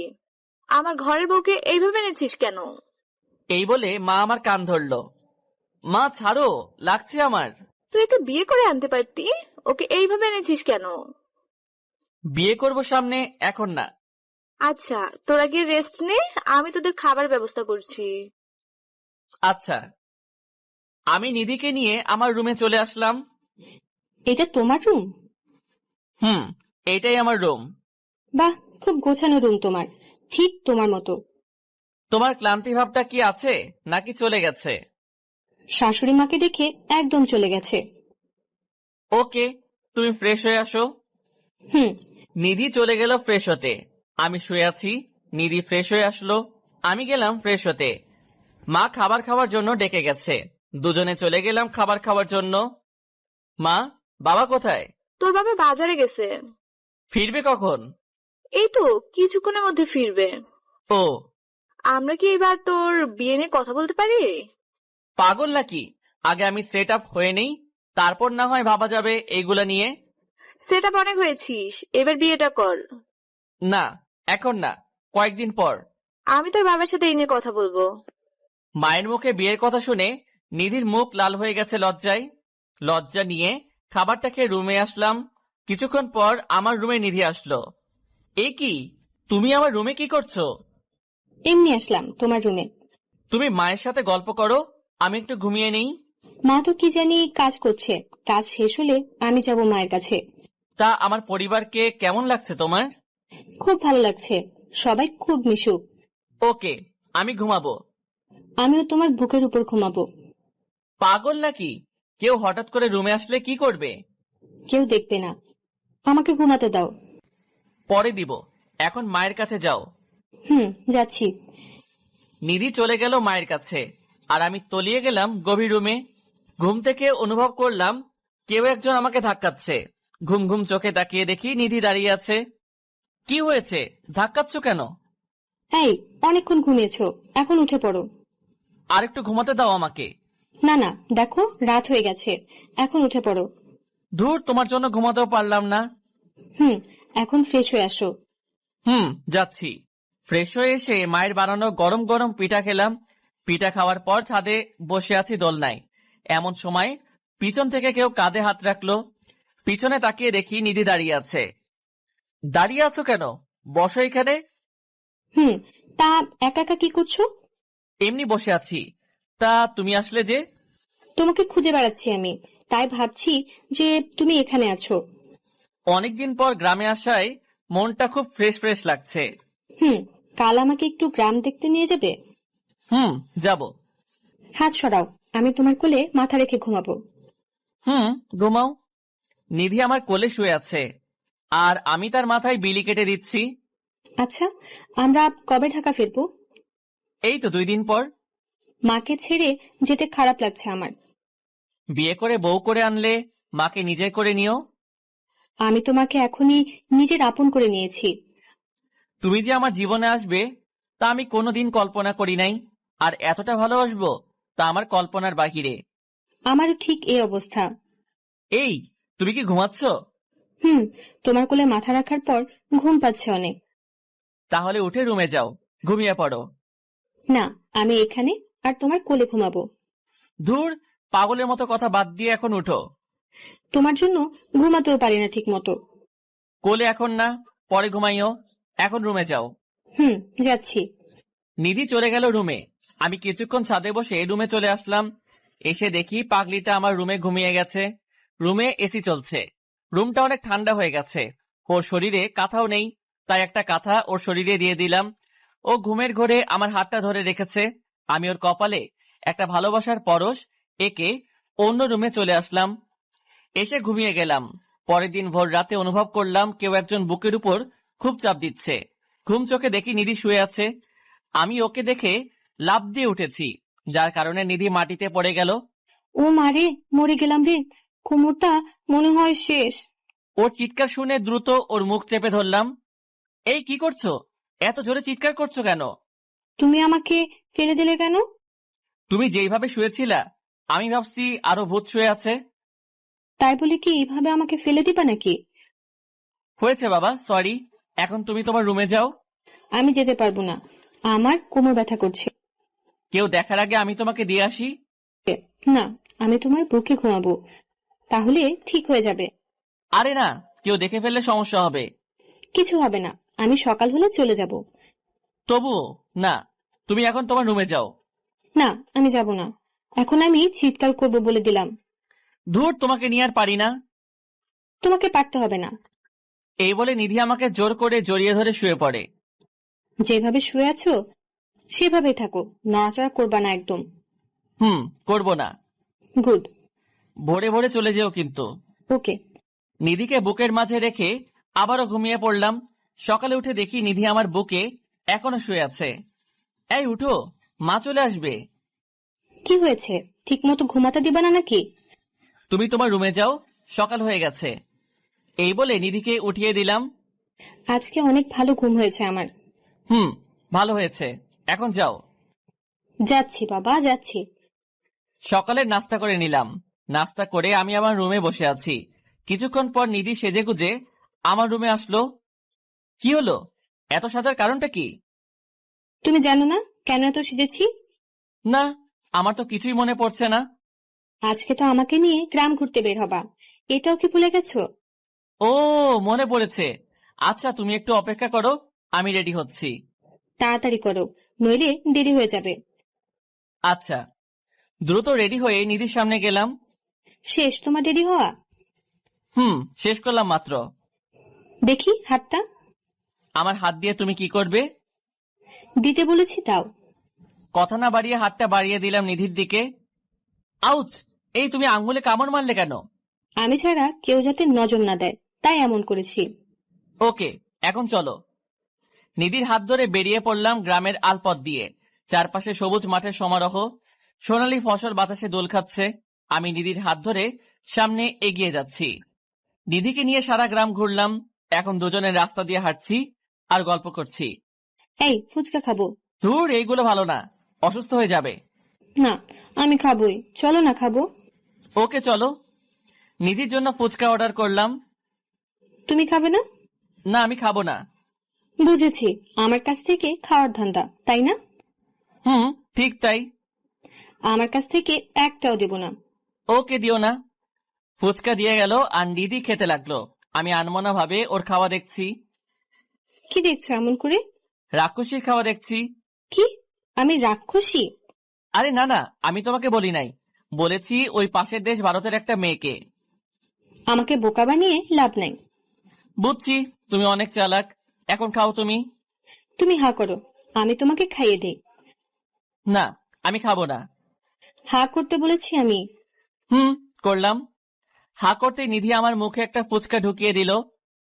আমার ঘরের বউকে এইভাবে এনেছিস কেন? এই বলে মা আমার কান ধরলো। মা ছাড়ো, লাগছে আমার। তুই একে বিয়ে করে আনতে পারতি, ওকে এইভাবে এনেছিস কেন? বিয়ে করব সামনে, এখন না। আচ্ছা, তোরা গিয়ে রেস্ট নে, আমি তোদের খাবার ব্যবস্থা করছি। আচ্ছা। আমি নিধিকে নিয়ে আমার রুমে চলে আসলাম। এটা তোমার রুম? এইটাই আমার রুম। বাহ, খুব গোছানো রুম তোমার, ঠিক তোমার মতো। তোমার ক্লান্তি ভাবটা কি আছে নাকি চলে গেছে? শাশুড়ি মাকে দেখে একদম চলে গেছে। ওকে, তুমি ফ্রেশ হয়ে আসো। হুম। নিধি চলে গেল ফ্রেশ হতে। আমি শুয়ে আছি, নিধি ফ্রেশ হয়ে আসলো, আমি গেলাম ফ্রেশ হতে। মা খাবার খাওয়ার জন্য ডেকে গেছে, দুজনে চলে গেলাম খাবার খাওয়ার জন্য। মা, বাবা কোথায়? তোর বাবা বাজারে গেছে। ফিরবে কখন? এই তো কিছুক্ষণের মধ্যে ফিরবে। ও, আমরা কি এবার তোর বিয়ে নিয়ে কথা বলতে পারি? পাগল নাকি? আগে আমি সেট আপ হয়ে নেই, তারপর না হয় ভাবা যাবে এইগুলা নিয়ে। সেট আপ অনেক হয়েছিস, এবার বিয়েটা কর। না, এখন না, কয়েকদিন পর। আমি তোর বাবার সাথে এই নিয়ে কথা বলবো। মায়ের মুখে বিয়ের কথা শুনে নিধির মুখ লাল হয়ে গেছে লজ্জায়। লজ্জা নিয়ে খাবারটা খেয়ে রুমে আসলাম। কিছুক্ষণ পর আমার রুমে নিধি আসলো। এ কি, তুমি আমার রুমে কি করছো? এমনি আসলাম তোমার রুমে। তুমি মায়ের সাথে গল্প করো, আমি একটু ঘুমিয়ে নেই। মা তো কি জানি কাজ করছে, কাজ শেষ হলে আমি যাব মায়ের কাছে। তা আমার পরিবারকে কেমন লাগছে তোমার? খুব ভালো লাগছে, সবাই খুব মিশুক। ওকে, আমি ঘুমাবো। আমিও তোমার বুকের উপর ঘুমাবো। পাগল নাকি? কেউ হঠাৎ করে রুমে আসলে কি করবে? কেউ দেখবে না, আমাকে ঘুমাতে দাও। পরে দিব, এখন মায়ের কাছে যাও। হুম, যাচ্ছি। নিধি চলে গেল মায়ের কাছে, আর আমি তলিয়ে গেলাম গভীর রুমে। ঘুম থেকে অনুভব করলাম কেউ একজন আমাকে ধাক্কাচ্ছে। ঘুম ঘুম চোখে তাকিয়ে দেখি নিধি দাঁড়িয়ে আছে। কি হয়েছে, ধাক্কাচ্ছ কেন? এই, অনেকক্ষণ ঘুমিয়েছো, এখন উঠে পড়ো। আর একটু ঘুমাতে দাও আমাকে। না না, দেখো রাত হয়ে গেছে, এখন উঠে পড়ো। ধুর, তোমার জন্য ঘুমাতেও পারলাম না। হুম, এখন ফ্রেশ হয়ে আসো। যাচ্ছি। ফ্রেশ হয়ে এসে মায়ের বানানো গরম গরম পিঠা খেলাম। পিঠা খাওয়ার পর ছাদে বসে আছি দোলনায়। এমন সময় পিছন থেকে কেউ কাঁধে হাত রাখলো। পিছনে তাকিয়ে দেখি নিধি দাঁড়িয়ে আছে। দাঁড়িয়ে আছো কেন? বসো এখানে। হুম, তা একা একা কি করছো? এমনি বসে আছি। তা তুমি আসলে যে? তোমাকে খুঁজে বেড়াচ্ছি আমি, তাই ভাবছি যে তুমি এখানে আছো। অনেকদিন পর গ্রামে আসায় মনটা খুব ফ্রেশ ফ্রেশ লাগছে। কাল আমাকে একটু গ্রাম দেখতে নিয়ে যাবে? যাব। হাত সরাও, আমি তোমার কোলে মাথা রেখে ঘুমাবো। ঘুমাও। নিধি আমার কোলে শুয়ে আছে, আর আমি তার মাথায় বিলি কেটে দিচ্ছি। আচ্ছা, আমরা কবে ঢাকা ফিরবো? এই তো 2 দিন পর। মাকে ছেড়ে যেতে খারাপ লাগছে আমার। বিয়ে করে বউ করে আনলে মাকে নিজে করে নিও। আমি তোমাকে এখনই নিজের আপন করে নিয়েছি। তুমি যে আমার জীবনে আসবে তা আমি কোনোদিন কল্পনা করি নাই, আর এতটা ভালোবাসবো তা আমার কল্পনার বাহিরে। আমারও ঠিক এই অবস্থা। এই, তুমি কি ঘুমাচ্ছ? তোমার কোলে মাথা রাখার পর ঘুম পাচ্ছে অনেক। তাহলে উঠে রুমে যাও, ঘুমিয়ে পড়ো। না, আমি এখানে আর তোমার কোলে ঘুমাবো। ধুর, পাগলের মতো কথা বাদ দিয়ে এখন উঠো। তোমার জন্য ঘুমাতেও পারি না ঠিক মতো। কোলে এখন না, পরে ঘুমাইও। এখন রুমে যাও। যাচ্ছি। নিধি চলে গেল রুমে। আমি কিছুক্ষণ ছাদে বসে রুমে চলে আসলাম। এসে দেখি পাগলিটা আমার রুমে ঘুমিয়ে গেছে। রুমে এসি চলছে, রুমটা অনেক ঠান্ডা হয়ে গেছে। ওর শরীরে কাঁথাও নেই, তাই একটা কাঁথা ওর শরীরে দিয়ে দিলাম। ও ঘুমের ঘোরে আমার হাতটা ধরে রেখেছে। আমি ওর কপালে একটা ভালোবাসার পরশ এঁকে অন্য রুমে চলে আসলাম। এসে ঘুমিয়ে গেলাম। পরের দিন ভোর রাতে অনুভব করলাম কেউ একজন বুকের উপর খুব চাপ দিচ্ছে। ঘুম চোখে দেখি নিধি শুয়ে আছে। আমি ওকে দেখে লাফ দিয়ে উঠেছি, যার কারণে নিধি মাটিতে পড়ে গেল। ও মারে, মরে গেলাম রে, কোমরটা মনে হয় শেষ। ওর চিৎকার শুনে দ্রুত ওর মুখ চেপে ধরলাম। এই, কি করছো? এত জোরে চিৎকার করছো কেন? তুমি আমাকে ফেলে দিলে কেন? তুমি যেইভাবে শুয়েছিলা আমি ভাবছি আরো ভূত শুয়ে আছে। তাই বলে কি এইভাবে আমাকে ফেলে দিবা নাকি? হয়েছে বাবা, সরি। এখন তুমি তোমার রুমে যাও। আমি যেতে পারবো না, আমার কোমর ব্যথা করছে। কেউ দেখার আগে আমি তোমাকে দিয়ে আসি। না, আমি তোমার বুকে ঘুমাবো, তাহলে ঠিক হয়ে যাবে। আরে না, কেউ দেখে ফেললে সমস্যা হবে। কিছু হবে না, আমি সকাল হলে চলে যাব। তবুও না, তুমি এখন তোমার রুমে যাও। না, আমি যাব না, এখন আমি চিৎকার করব বলে দিলাম। ধুর, তোমাকে নিয়ে আর পারি না। তোমাকে পারতে হবে না। এই বলে নিধি আমাকে জোর করে জড়িয়ে ধরে শুয়ে পড়ে। যেভাবে শুয়ে আছো সেভাবেই থাকো, নড়াচড়া করবা না একদম। করব না। গুড। ভোরে ভোরে চলে যেও কিন্তু। ওকে। নিধিকে বুকের মাঝে রেখে আবারও ঘুমিয়ে পড়লাম। সকালে উঠে দেখি নিধি আমার বুকে এখনো শুয়ে আছে। এই উঠো, মা চলে আসবে। কি হয়েছে, ঠিক মতো ঘুমাতে দিবা না নাকি? তুমি তোমার রুমে যাও, সকাল হয়ে গেছে। এই বলে নিধিকে উঠিয়ে দিলাম। আজকে অনেক ভালো ঘুম হয়েছে আমার। ভালো হয়েছে, এখন যাও। যাচ্ছি বাবা, যাচ্ছি। সকালে নাস্তা করে নিলাম। নাস্তা করে আমি আমার রুমে বসে আছি। কিছুক্ষণ পর নিধি সেজেগুজে আমার রুমে আসলো। কি হলো, এত সাজার কারণটা কি? তুমি জানো না কেন এত সেজেছি? না, আমার তো কিছুই মনে পড়ছে না। আজকে তো আমাকে নিয়ে গ্রাম ঘুরতে বের হবা, এটাও কি ভুলে গেছো? ও, মনে পড়েছে। আচ্ছা, তুমি একটু অপেক্ষা করো, আমি রেডি হচ্ছি। তাড়াতাড়ি করো, নইলে দেরি হয়ে যাবে। আচ্ছা। দ্রুত রেডি হয়ে নিধির সামনে গেলাম। শেষ তোমার দেরি হওয়া? শেষ করলাম মাত্র। দেখি হাতটা। আমার হাত দিয়ে তুমি কি করবে? দিতে বলেছি দাও। কথা না বাড়িয়ে হাতটা বাড়িয়ে দিলাম নিধির দিকে। আউচ! এই তুমি আঙ্গুলে কামড় মারলে কেন? আমি ছাড়া কেউ যাতে নজর না দেয়, তাই এমন করেছি। ওকে, এখন চলো। নিধির হাত ধরে বেরিয়ে পড়লাম গ্রামের আলপথ দিয়ে। চারপাশে সবুজ মাঠের সমারোহ, সোনালী ফসল বাতাসে দোল খাচ্ছে। আমি নিধির হাত ধরে সামনে এগিয়ে যাচ্ছি। নিধিকে নিয়ে সারা গ্রাম ঘুরলাম। এখন দুজনের রাস্তা দিয়ে হাঁটছি আর গল্প করছি। এই ফুচকা খাবো। ধুর, এইগুলো ভালো না, অসুস্থ হয়ে যাবে। না, আমি খাবোই, চলো না খাবো। ওকে চলো। নিধির জন্য ফুচকা অর্ডার করলাম। তুমি খাবে না? না, আমি খাবো না। বুঝেছি, আমার কাছ থেকে খাওয়ার ধান্দা, তাই না? ঠিক তাই। আমার কাছ থেকে একটাও দেব না। ওকে, দিও না। ফুচকা দিয়ে গেল আর নিধি খেতে লাগলো। আমি আনমনা ভাবে ওর খাওয়া দেখছি। কি দেখছো এমন করে? রাক্ষসীর খাওয়া দেখছি। কি, আমি রাক্ষসী? আরে না না, আমি তোমাকে বলি নাই, বলেছি ওই পাশের দেশ ভারতের একটা মেয়েকে। আমাকে বোকা বানিয়ে লাভ নাই। বুঝছি, তুমি অনেক চালাক। এখন খাও তুমি। তুমি হা করো, আমি তোমাকে খাইয়ে দেই। না, আমি খাবো না। হা করতে বলেছি আমি। করলাম। হা করতে নিধি আমার মুখে একটা ফুচকা ঢুকিয়ে দিল।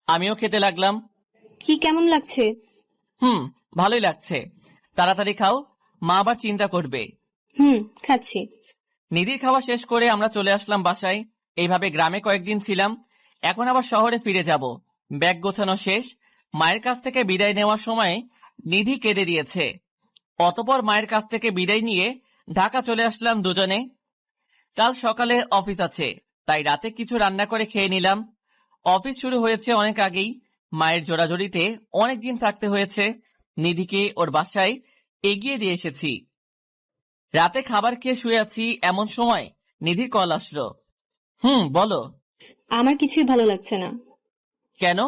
আমিও খেতে লাগলাম। কি কেমন লাগছে? ভালোই লাগছে। তাড়াতাড়ি খাও, মা আবার চিন্তা করবে। খাচ্ছি। নিধির খাওয়া শেষ করে আমরা চলে আসলাম বাসায়। এইভাবে গ্রামে কয়েকদিন ছিলাম, এখন আবার শহরে ফিরে যাব। ব্যাগ গোছানো শেষ। মায়ের কাছ থেকে বিদায় নেওয়ার সময় নিধি কেঁদে দিয়েছে। অতঃপর মায়ের কাছ থেকে বিদায় নিয়ে ঢাকা চলে আসলাম দুজনে। কাল সকালে অফিস আছে, তাই রাতে কিছু রান্না করে খেয়ে নিলাম। অফিস শুরু হয়েছে অনেক আগেই। মায়ের জোড়াজড়িতে অনেকদিন থাকতে হয়েছে। নিধিকে ওর বাসায় এগিয়ে দিয়ে এসেছি। রাতে খাবার খেয়ে শুয়ে আছি, এমন সময় নিধির কল আসলো। বলো। আমার কিছুই ভালো লাগছে না। কেন?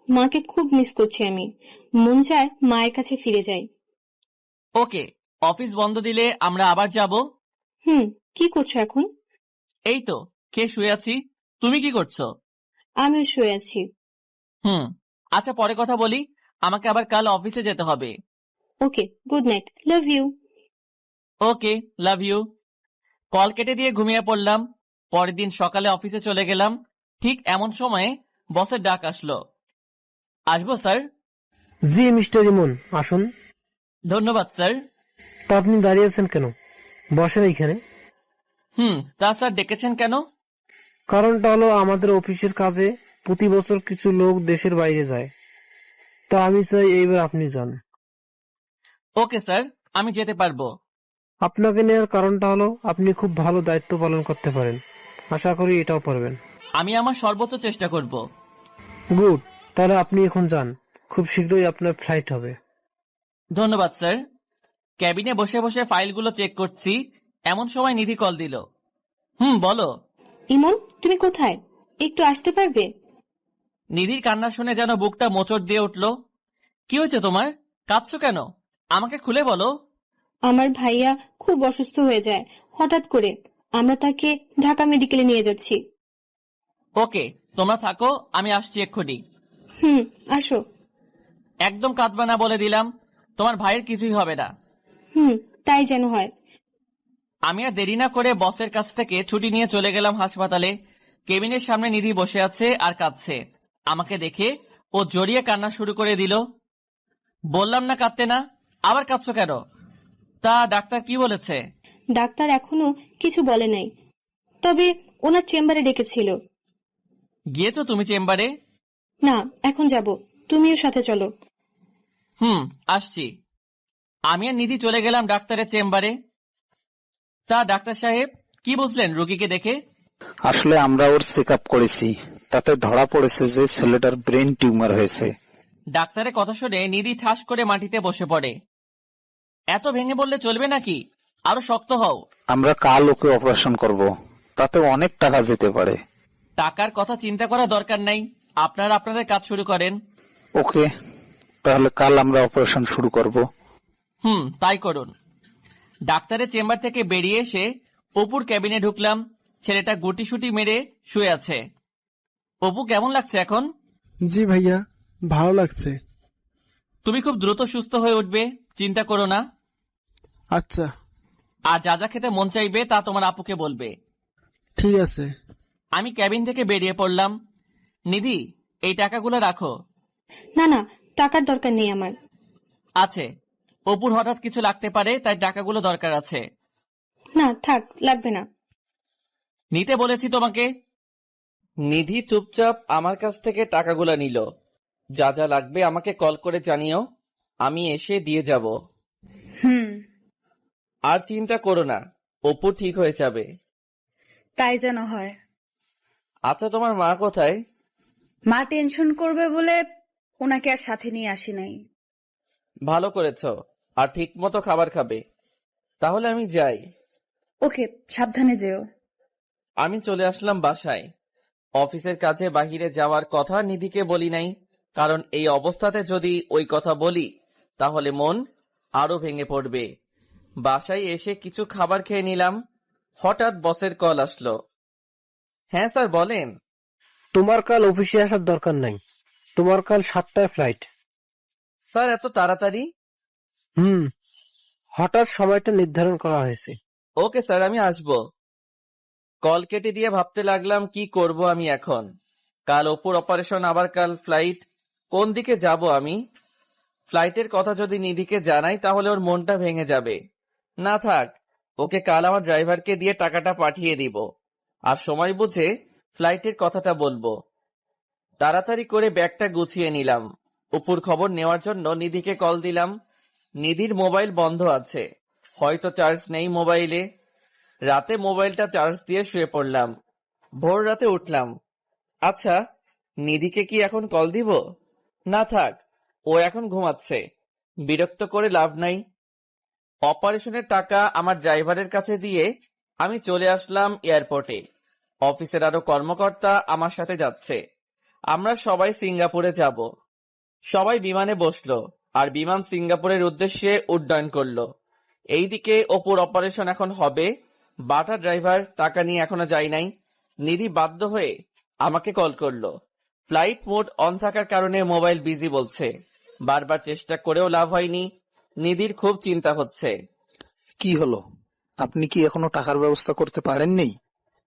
মাকে খুব মিস করছি আমি, মন চায় মায়ের কাছে ফিরে যাই। ওকে, অফিস বন্ধ দিলে আমরা আবার যাব। কি করছো এখন? এই তো খেয়ে শুয়ে আছি। তুমি কি করছো? আমিও শুয়ে আছি। আচ্ছা, পরে কথা বলি, আমাকে আবার কাল অফিসে যেতে হবে। Okay, good night, love you. Okay, love you. Call কেটে দিয়ে ঘুমিয়ে পড়লাম। পরের দিন সকালে অফিসে চলে গেলাম। ঠিক এমন সময়ে বসের ডাক আসলো। আসবো স্যার? জি মিস্টার ইমন, আসুন। ধন্যবাদ স্যার। তা আপনি দাঁড়িয়ে আছেন কেন? বসেন এইখানে। তা স্যার ডেকেছেন কেন? কারণটা হলো আমাদের অফিসের কাজে প্রতি বছর কিছু লোক দেশের বাইরে যায়, তা আমি চাই এইবার আপনি যান। ওকে স্যার, আমি যেতে পারবো। আপনাকে নেওয়ার কারণটা হলো আপনি খুব ভালো দায়িত্ব পালন করতে পারেন, আশা করি এটাও পারবেন। আমি আমার সর্বোচ্চ চেষ্টা করব। গুড, তাহলে আপনি এখন যান, খুব শীঘ্রই আপনার ফ্লাইট হবে। ধন্যবাদ স্যার। ক্যাবিনে বসে বসে ফাইলগুলো চেক করছি, এমন সময় নিধি কল দিল। বলো। ইমন, তুমি কোথায়? একটু আসতে পারবে? নিধির কান্না শুনে যেন বুকটা মোচড় দিয়ে উঠল। কি হয়েছে তোমার? কাঁদছো কেন? আমাকে খুলে বলো। আমার ভাইয়া খুব অসুস্থ হয়ে যায় হঠাৎ করে, আমরা তাকে ঢাকা মেডিকেলে নিয়ে যাচ্ছি। ওকে, তোমরা থাকো, আমি আসছি এক্ষুনি। আসো। একদম কাঁদবা না বলে দিলাম, তোমার ভাইয়ের কিছুই হবে না। তাই যেন হয়। আমি আর দেরি না করে বসের কাছ থেকে ছুটি নিয়ে চলে গেলাম হাসপাতালে। কেবিনের সামনে নিধি বসে আছে আর কাঁদছে। আমাকে দেখে ও জড়িয়ে কান্না শুরু করে দিল। বললাম না কাঁদতে না, আবার কাঁদছো কেন? তা ডাক্তার কি বলেছে? ডাক্তার এখনো কিছু বলে নাই, তবে ওনার চেম্বারে ডেকেছিল। গিয়েছো তুমি চেম্বারে? না, এখন যাব, তুমিও সাথে চলো। আসছি। আমি আর নিধি চলে গেলাম ডাক্তারের চেম্বারে। তা ডাক্তার সাহেব কি বুঝলেন রোগীকে দেখে? আসলে আমরা ওর চেক আপ করেছি, তাতে ধরা পড়েছে যে ছেলেটার ব্রেন টিউমার হয়েছে। ডাক্তারের কথা শুনে নিধি ঠাস করে মাটিতে বসে পড়ে। এত ভেঙে বললে চলবে নাকি? আরো শক্ত হও। আমরা কাল ওকে অপারেশন করব, তাতে অনেক টাকা যেতে পারে। টাকার কথা চিন্তা করা দরকার নাই, আপনারা আপনাদের কাজ শুরু করেন। ওকে, তাহলে কাল আমরা অপারেশন শুরু করব। তাই করুন। ডাক্তারের চেম্বার থেকে বেরিয়ে এসে অপুর ক্যাবিনে ঢুকলাম। ছেলেটা গুটিসুটি মেরে শুয়ে আছে। অপু, কেমন লাগছে এখন? জি ভাইয়া, ভালো লাগছে। তুমি খুব দ্রুত সুস্থ হয়ে উঠবে, চিন্তা করো না। আচ্ছা, আর যা যা খেতে মন চাইবে তা তোমার আপুকে বলবে। ঠিক আছে। আমি ক্যাবিন থেকে বেরিয়ে পড়লাম। নিধি, এই টাকাগুলো রাখো। না না, টাকার দরকার নেই আমার। আছে, অপুর হঠাৎ কিছু লাগতে পারে, তাই টাকাগুলো দরকার আছে। না থাক, লাগবে না। নিতে বলেছি তোমাকে। নিধি চুপচাপ আমার কাছ থেকে টাকাগুলো নিল। যা যা লাগবে আমাকে কল করে জানিও, আমি এসে দিয়ে যাব। আর চিন্তা করো না, অপু ঠিক হয়ে যাবে। তাই যেন হয়। আচ্ছা, তোমার মা কোথায়? মা টেনশন করবে বলে ওনাকে আর সাথে নিয়ে আসি নাই। ভালো করেছো, আর ঠিক মতো খাবার খাবে। তাহলে আমি যাই। ওকে, সাবধানে যেও। আমি চলে আসলাম বাসায়। অফিসের কাজে বাহিরে যাওয়ার কথা নিধিকে বলি নাই, কারণ এই অবস্থাতে যদি ওই কথা বলি তাহলে মন আরো ভেঙে পড়বে। বাসায় এসে কিছু খাবার খেয়ে নিলাম। হঠাৎ বসের কল আসলো। হ্যাঁ স্যার, বলেন। তোমার কাল অফিসে আসার দরকার নাই, তোমার কাল 7টায় ফ্লাইট। স্যার, এত তাড়াতাড়ি? হঠাৎ সময়টা নির্ধারণ করা হয়েছে। ওকে স্যার, আমি আসবো। কল কেটে দিয়ে ভাবতে লাগলাম কি করব আমি এখন। কাল অপুর অপারেশন, আবার কাল ফ্লাইট। কোন দিকে যাব আমি? ফ্লাইটের কথা যদি নিধিকে জানাই তাহলে ওর মনটা ভেঙে যাবে। না থাক, ওকে কাল আমার ড্রাইভারকে দিয়ে টাকাটা পাঠিয়ে দিব, আর সময় বুঝে ফ্লাইটের কথাটা বলবো। তাড়াতাড়ি করে ব্যাগটা গুছিয়ে নিলাম। অপুর খবর নেওয়ার জন্য নিধিকে কল দিলাম। নিধির মোবাইল বন্ধ আছে, হয়তো চার্জ নেই মোবাইলে। রাতে মোবাইলটা চার্জ দিয়ে শুয়ে পড়লাম। ভোর রাতে উঠলাম। আচ্ছা, নিধিকে কি এখন কল দিব? না থাক, ও এখন ঘুমাচ্ছে, বিরক্ত করে লাভ নাই। অপারেশনের টাকা আমার ড্রাইভারের কাছে দিয়ে আমি চলে আসলাম এয়ারপোর্টে। অফিসের আরো কর্মকর্তা আমার সাথে যাচ্ছে। আমরা সবাই সিঙ্গাপুরে যাব। সবাই বিমানে বসলো, আর বিমান সিঙ্গাপুরের উদ্দেশ্যে উড্ডয়ন করলো। এইদিকে অপুর অপারেশন এখন হবে। বাটা ড্রাইভার টাকা নিয়ে এখনো যায় নাই। নিধি বাধ্য হয়ে আমাকে কল করলো। ফ্লাইট মোড অন থাকার কারণে মোবাইল বিজি বলছে। বারবার চেষ্টা করেও লাভ হয়নি। নিধির খুব চিন্তা হচ্ছে। কি হলো, আপনি কি এখনো টাকার ব্যবস্থা করতে পারেননি?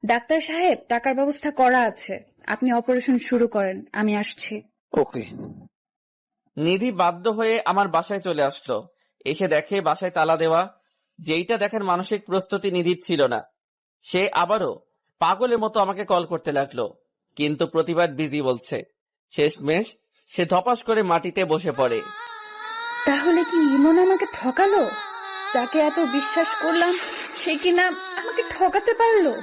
ডাক্তার সাহেব, টাকার ব্যবস্থা করা আছে, আপনি অপারেশন শুরু করেন, আমি আসছি। ওকে। নিধি বাধ্য হয়ে আমার বাসায় চলে আসলো। এসে দেখে বাসায় তালা দেওয়া। যেইটা দেখার মানসিক প্রস্তুতি নিধির ছিল না। সে আবারও পাগলের মতো আমাকে কল করতে লাগলো, কিন্তু প্রতিবার বিজি বলছে। শেষমেশ সে ধপাস করে মাটিতে বসে পড়ে। তাহলে কি ইমন আমাকে ঠকালো? যাকে এত বিশ্বাস করলাম সে কিনা আমাকে ঠকাতে পারলো।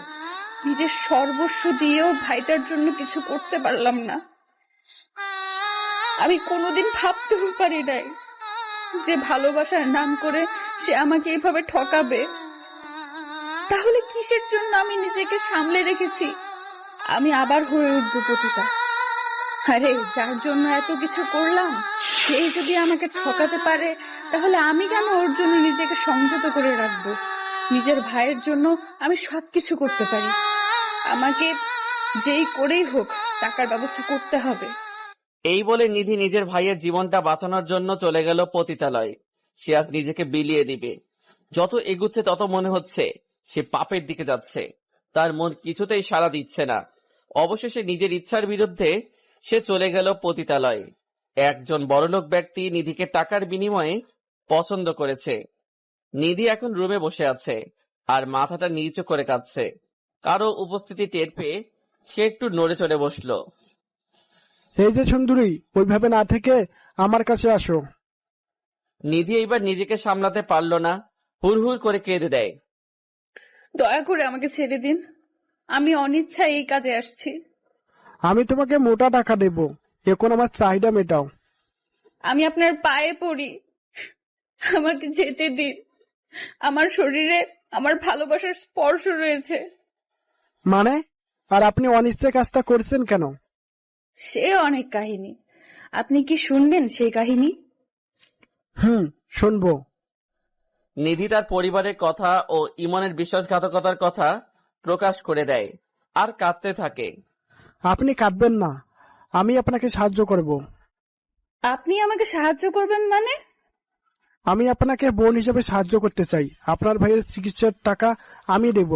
নিজের সর্বস্ব দিয়েও ভাইটার জন্য কিছু করতে পারলাম না। আমি কোনোদিন ভাবতেও পারি নাই যে ভালোবাসার নাম করে সে আমাকে এইভাবে ঠকাবে। তাহলে কিসের জন্য আমি নিজেকে সামলে রেখেছি? আমি আবার হয়ে উঠবো পতিতা। আরে, যার জন্য এত কিছু করলাম সেই যদি আমাকে ঠকাতে পারে, তাহলে আমি কেন ওর জন্য নিজেকে সংযত করে রাখবো? নিজের ভাইয়ের জন্য আমি সবকিছু করতে পারি। আমাকে যেই করেই হোক টাকার ব্যবস্থা করতে হবে। এই বলে নিধি নিজের ভাইয়ের জীবনটা বাঁচানোর জন্য চলে গেল পতিতালয়ে। সে আজ নিজেকে বিলিয়ে দিবে। যত এগুচ্ছে তত মনে হচ্ছে সে পাপের দিকে যাচ্ছে। তার মন কিছুতেই সাড়া দিচ্ছে না। অবশেষে নিজের ইচ্ছার বিরুদ্ধে সে চলে গেল পতিতালয়ে। একজন বড়লোক ব্যক্তি নিধিকে টাকার বিনিময়ে পছন্দ করেছে। নিধি এখন রুমে বসে আছে আর মাথাটা নিচু করে কাঁদছে। কারো উপস্থিতি টের পেয়ে সে একটু নড়ে চড়ে বসলো। এই যে সুন্দরী, ওইভাবে না থেকে আমার কাছে আসো। নিধি এইবার নিজেকে সামলাতে পারল না, হুড়হুড় করে কেঁদে দেয়। দয়া করে আমাকে ছেড়ে দিন, আমি অনিচ্ছায় এই কাজে আসছি। আমি তোমাকে মোটা টাকা দেব, এখন আমার চাহিদা মেটাও। আমি আপনার পায়ে পড়ি, আমাকে যেতে দিন। আমার শরীরে আমার ভালোবাসার স্পর্শ রয়েছে। মানে? আর আপনি অনিচ্ছা কাজটা করছেন কেন? সে অনেক কাহিনী, আপনি কি শুনবেন সেই কাহিনী? শুনবো। নিধি তার পরিবারের কথা ও ইমনের বিশ্বাসঘাতকতার কথা প্রকাশ করে দেয় আর কাঁদতে থাকে। আপনি কাঁদবেন না, আমি আপনাকে সাহায্য করব। আপনি আমাকে সাহায্য করবেন মানে? আমি আপনাকে বোন হিসেবে সাহায্য করতে চাই। আপনার ভাইয়ের চিকিৎসার টাকা আমি দেব।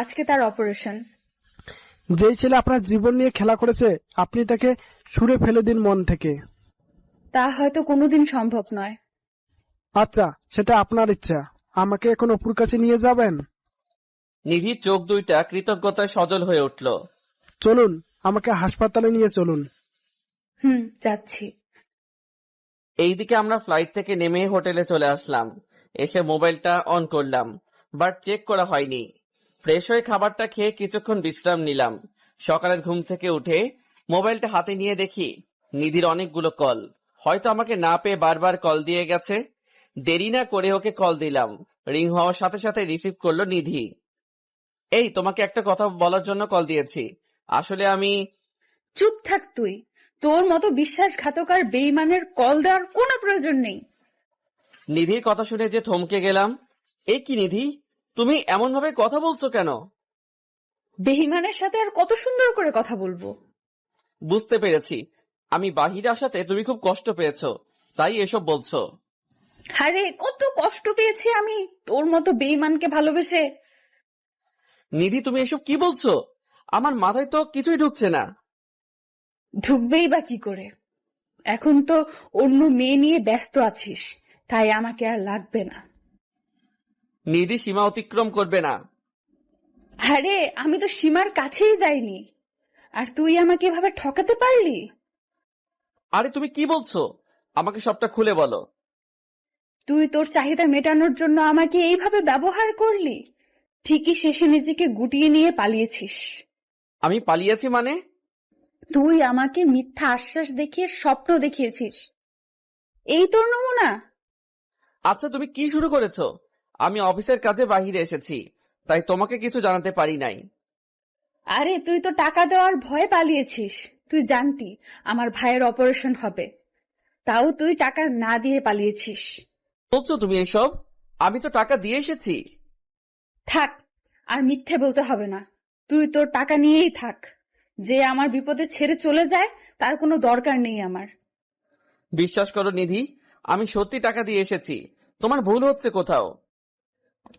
আজকে তার অপারেশন। যেই ছেলে আপনার জীবন নিয়ে খেলা করেছে, আপনি তাকে ছুঁড়ে ফেলে দিন মন থেকে। তা হয়তো কোনোদিন সম্ভব নয়। আচ্ছা, সেটা আপনার ইচ্ছা। আমাকে এখন অপুর কাছে নিয়ে যাবেন? নিধির চোখ দুইটা কৃতজ্ঞতায় সজল হয়ে উঠল। চলুন, আমাকে হাসপাতালে নিয়ে চলুন। যাচ্ছি। এইদিকে আমরা ফ্লাইট থেকে নেমে হোটেলে চলে আসলাম। এসে মোবাইলটা অন করলাম, বাট চেক করা হয়নি। ফ্রেশ হয়ে খাবারটা খেয়ে কিছুক্ষণ বিশ্রাম নিলাম। সকালের ঘুম থেকে উঠে মোবাইলটা হাতে নিয়ে দেখি নিধির অনেকগুলো কল। হয়তো আমাকে না পেয়ে বারবার কল দিয়ে গেছে। দেরি না করে ওকে কল দিলাম। রিং হওয়ার সাথে সাথে রিসিভ করলো নিধি। এই, তোমাকে একটা কথা বলার জন্য কল দিয়েছি। আসলে আমি... চুপ থাক তুই, তোর মতো বিশ্বাসঘাতক আর বেঈমানের কল দেওয়ার কোনো প্রয়োজন নেই। নিধির কথা শুনে যে থমকে গেলাম। এ কি নিধি, তুমি এমন ভাবে কথা বলছো কেন? বেঈমানের সাথে আর কত সুন্দর করে কথা বলবো? বুঝতে পেরেছি, আমি বাহিরে আসাতে তুমি খুব কষ্ট পেয়েছো, তাই এসব বলছো। আরে কত কষ্ট পেয়েছি আমি তোর মতো বেঈমানকে ভালোবেসে। নিধি, তুমি এসব কি বলছো? আমার মাথায় তো কিছুই ঢুকছে না। ঢুকবেই বা কি করে? এখন তো অন্য মেয়ে নিয়ে ব্যস্ত আছিস, তাই আমাকে আর লাগবে না। নিধি সীমা অতিক্রম করবে না। আরে আমি তো সীমার কাছেই যাইনি, আর তুই আমাকে এভাবে ঠকাতে পারলি? আরে তুমি কি বলছো? আমাকে সবটা খুলে বলো। তুই তোর চাহিদা মেটানোর জন্য আমাকে এইভাবে ব্যবহার করলি, ঠিকই শেষে নিজেকে গুটিয়ে নিয়ে পালিয়েছিস। আমি পালিয়েছি মানে? তুই আমাকে মিথ্যা আশ্বাস দেখিয়ে স্বপ্ন দেখিয়েছিস, এই তোর নমুনা? আচ্ছা, তুমি কি শুরু করেছো? আমি অফিসের কাজে বাহিরে এসেছি, তাই তোমাকে কিছু জানাতে পারি নাই। আরে তুই তো টাকা দেওয়ার ভয়ে পালিয়েছিস। তুই জানতি আমার ভাইয়ের অপারেশন হবে, তাও তুই টাকা না দিয়ে পালিয়েছিস। বলছো তুমি এসব? আমি তো টাকা দিয়ে এসেছি। থাক, আর মিথ্যে বলতে হবে না। তুই তোর টাকা নিয়েই থাক। যে আমার বিপদে ছেড়ে চলে যায় তার কোনো দরকার নেই আমার। বিশ্বাস করো নিধি, আমি সত্যি টাকা দিয়ে এসেছি। তোমার ভুল হচ্ছে কোথাও।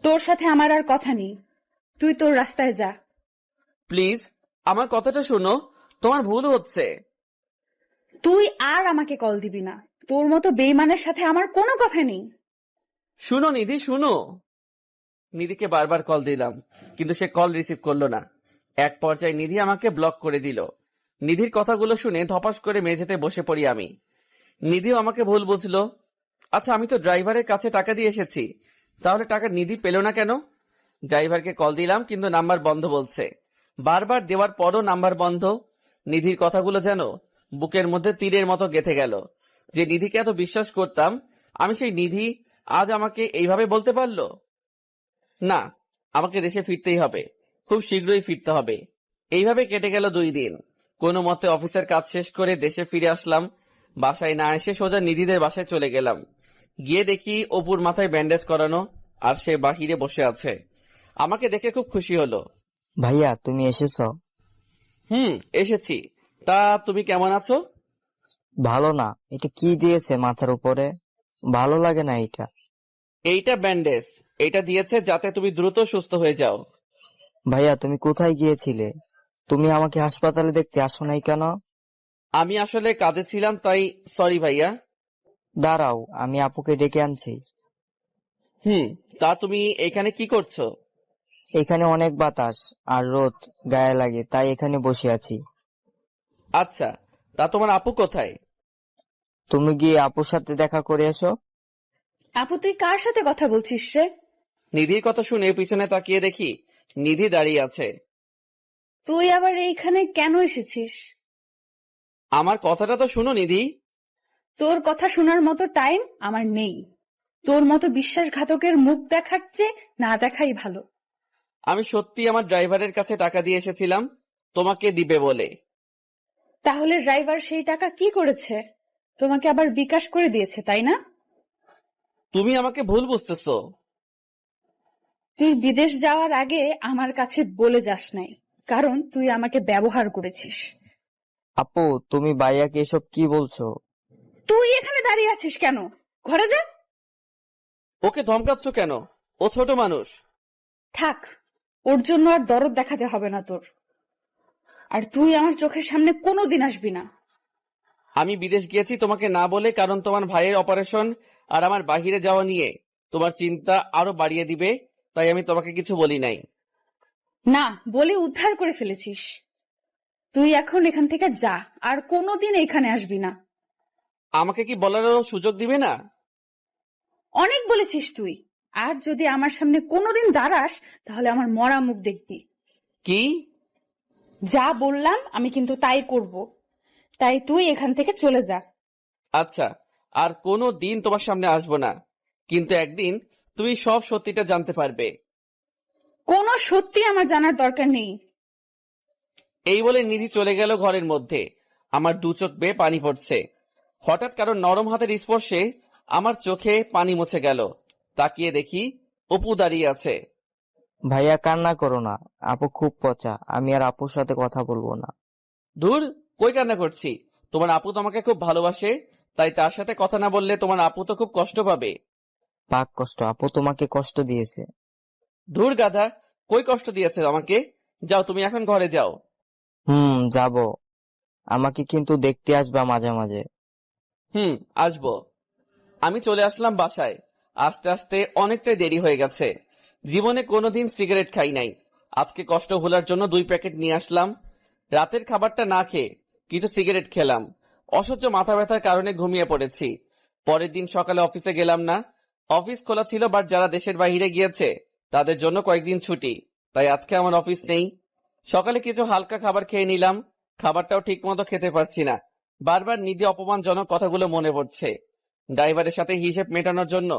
তোর সাথে আমার আর কথা নেই, তুই তোর রাস্তায় যা। প্লিজ, আমার কথাটা শোনো, তোমার ভুল হচ্ছে। তুই আর আমাকে কল দিবি না, তোর মতো বেঈমানের সাথে আমার কোনো কথা নেই। শুনো নিধি, শুনো। নিধিকে বারবার কল দিলাম, কিন্তু সে কল রিসিভ করলো না। এক পর্যায়ে নিধি আমাকে ব্লক করে দিল। নিধির কথাগুলো শুনে ধপাস করে মেঝেতে বসে পড়ি আমি। নিধিও আমাকে ভুল বুঝলো। আচ্ছা, আমি তো ড্রাইভারের কাছে টাকা দিয়ে এসেছি, তাহলে টাকা নিধি পেল না কেন? ড্রাইভারকে কল দিলাম, কিন্তু নাম্বার বন্ধ বলছে। বারবার দেওয়ার পরও নাম্বার বন্ধ। নিধির কথাগুলো যেন বুকের মধ্যে তীরের মতো গেঁথে গেল। যে নিধিকে এত বিশ্বাস করতাম, আমি সেই নিধি আজ আমাকে এইভাবে বলতে পারলো। না, আমাকে দেশে ফিরতেই হবে, খুব শীঘ্রই ফিরতে হবে। এইভাবে কেটে গেল 2 দিন। কোনো মতে অফিসের কাজ শেষ করে দেশে ফিরে আসলাম। বাসায় না এসে সোজা নিধিদের বাসায় চলে গেলাম। গিয়ে দেখি অপুর মাথায় ব্যান্ডেজ করানো, আর সে বাহিরে বসে আছে। আমাকে দেখে খুব খুশি হলো। ভাইয়া, তুমি এসেছো? এসেছি। তা তুমি কেমন আছো? ভালো না। এটা কি দিয়েছে মাথার উপরে? ভালো লাগে না এটা। এইটা ব্যান্ডেজ, এটা দিয়েছে যাতে তুমি দ্রুত সুস্থ হয়ে যাও। ভাইয়া তুমি কোথায় গিয়েছিলে? তুমি আমাকে হাসপাতালে দেখতে আসো নাই কেন? আমি আসলে কাজে ছিলাম, তাই সরি ভাইয়া। দাঁড়াও, আমি আপুকে ডেকে আনছি। তা তুমি এখানে কি করছো? এখানে অনেক বাতাস আর রোদ গায়ে লাগে, তাই এখানে বসে আছি। আচ্ছা, তা তোমার আপু কোথায়? তুমি গিয়ে আপুর সাথে দেখা করে এসো। আপু তুই কার সাথে কথা বলছিস রে? নিধির কথা শুনে পিছনে তাকিয়ে দেখি নিধি দাঁড়িয়ে আছে। তুই আবার এইখানে কেন এসেছিস? আমার কথাটা তো শুনো নিধি। তোর কথা শোনার মতো টাইম আমার নেই। তোর মতো বিশ্বাসঘাতকের মুখ দেখার চেয়ে না দেখাই ভালো। আমি সত্যি আমার ড্রাইভারের কাছে টাকা দিয়ে এসেছিলাম তোমাকে দিবে বলে। তাহলে ড্রাইভার সেই টাকা কি করেছে? তোমাকে আবার বিকাশ করে দিয়েছে, তাই না? তুমি আমাকে ভুল বুঝতেছো। তুই বিদেশ যাওয়ার আগে আমার কাছে বলে যাস নাই, কারণ তুই আমাকে ব্যবহার করেছিস। আপু তুমি ভাইয়াকে এসব কি বলছো? তুই এখানে দাঁড়িয়ে আছিস কেন? ঘরে যা। ওকে ধমকাচ্ছ কেন? ও ছোট মানুষ। থাক, ওর জন্য আর দরদ দেখাতে হবে না তোর। আর তুই আমার চোখের সামনে কোনোদিন আসবি না। আমি বিদেশ গিয়েছি তোমাকে না বলে, কারণ তোমার ভাইয়ের অপারেশন আর আমার বাহিরে যাওয়া নিয়ে তোমার চিন্তা আরো বাড়িয়ে দিবে, তাই আমি তোমাকে কিছু বলি নাই। না বলে উদ্ধার করে ফেলেছিস। তুই এখন এখান থেকে যা, আর কোনোদিন এখানে আসবি না। আমাকে কি বলারও সুযোগ দিবে না? অনেক বলেছিস তুই, আর যদি আমার সামনে কোনোদিন দাঁড়াস তাহলে আমার মরা মুখ দেখবি। কি? যা বললাম আমি কিন্তু তাই করব, তাই তুই এখান থেকে চলে যা। আচ্ছা, আর কোনো দিন তোমার সামনে আসবো না, কিন্তু একদিন তুমি সব সত্যিটা জানতে পারবে। কোনো সত্যি আমার জানার দরকার নেই। এই বলে নিধি চলে গেল ঘরের মধ্যে। আমার দু চোখ বেয়ে পানি পড়ছে। হঠাৎ কারো নরম হাতের স্পর্শে আমার চোখে পানি মুছে গেল। তাকিয়ে দেখি অপু দাঁড়িয়ে আছে। ভাইয়া কান্না করো না, আপু খুব পচা, আমি আর আপুর সাথে কথা বলবো না। দূর, কই কান্না করছি? তোমার আপু তোমাকে খুব ভালোবাসে, তাই তার সাথে কথা না বললে তোমার আপু তো খুব কষ্ট পাবে। পাক কষ্ট, আপু তোমাকে কষ্ট দিয়েছে। ধুর গাধা, কই কষ্ট দিয়েছে আমাকে? যাও, তুমি এখন ঘরে যাও। যাব। আমাকে কিন্তু দেখতে আসবা মাঝে মাঝে। আসবো। আমি চলে আসলাম বাসায়। আস্তে আস্তে অনেকটাই দেরি হয়ে গেছে। জীবনে কোনোদিন সিগারেট খাই নাই। আজকে কষ্ট ভোলার জন্য 2 প্যাকেট নিয়ে আসলাম। রাতের খাবারটা না খেয়ে কিছু সিগারেট খেলাম। অসহ্য মাথা ব্যথার কারণে ঘুমিয়ে পড়েছি। পরের দিন সকালে অফিসে গেলাম না। অফিস খোলা ছিল, বাট যারা দেশের বাইরে গিয়েছে তাদের জন্য কয়েকদিন ছুটি, তাই আজকে আমার অফিস নেই। সকালে কিছু হালকা খাবার খেয়ে নিলাম। খাবারটাও ঠিক মতো খেতে পারছি না। বারবার নিধি অপমানজনক কথাগুলো মনে পড়ছে। ড্রাইভারের সাথে হিসেব মেটানোর জন্য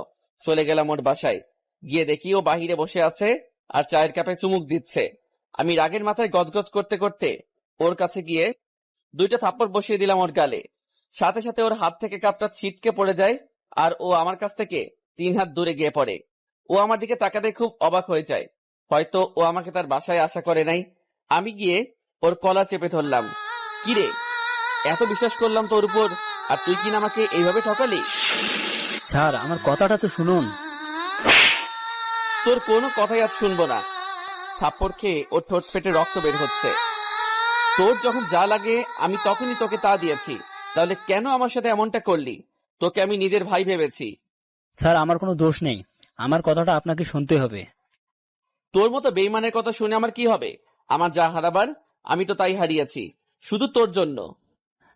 চলে গেলাম ওর বাসায়। গিয়ে দেখি ও বাহিরে বসে আছে আর চায়ের কাপে চুমুক দিচ্ছে। আমি রাগের মাথায় গজগজ করতে করতে ওর কাছে গিয়ে 2টা থাপ্পড় বসিয়ে দিলাম ওর গালে। সাথে সাথে ওর হাত থেকে কাপটা ছিটকে পড়ে যায় আর ও আমার কাছ থেকে 3 হাত দূরে গিয়ে পড়ে। ও আমার দিকে তাকাতে খুব অবাক হয়ে যায়। হয়তো ও আমাকে তার বাসায় আশা করে নাই। আমি গিয়ে ওর কলার চেপে ধরলাম। কিরে, এত বিশ্বাস করলাম তোর উপর, আর তুই কিনা আমাকে এইভাবে ঠকালি? স্যার আমার কথাটা তো শুনুন। তোর কোনো কথাই আজ শুনবো না। থাপ্পড় খেয়ে ওর ঠোঁট ফেটে রক্ত বের হচ্ছে। তোর যখন যা লাগে আমি তখনই তোকে তা দিয়েছি, তাহলে কেন আমার সাথে এমনটা করলি? তোকে আমি নিজের ভাই ভেবেছি। স্যার আমার কোনো দোষ নেই, আমার কথাটা আপনাকে শুনতে হবে। তোর মতো বেইমানের কথা শুনে আমার কি হবে? আমার যা হারাবার আমি তো তাই হারিয়েছি, শুধু তোর জন্য।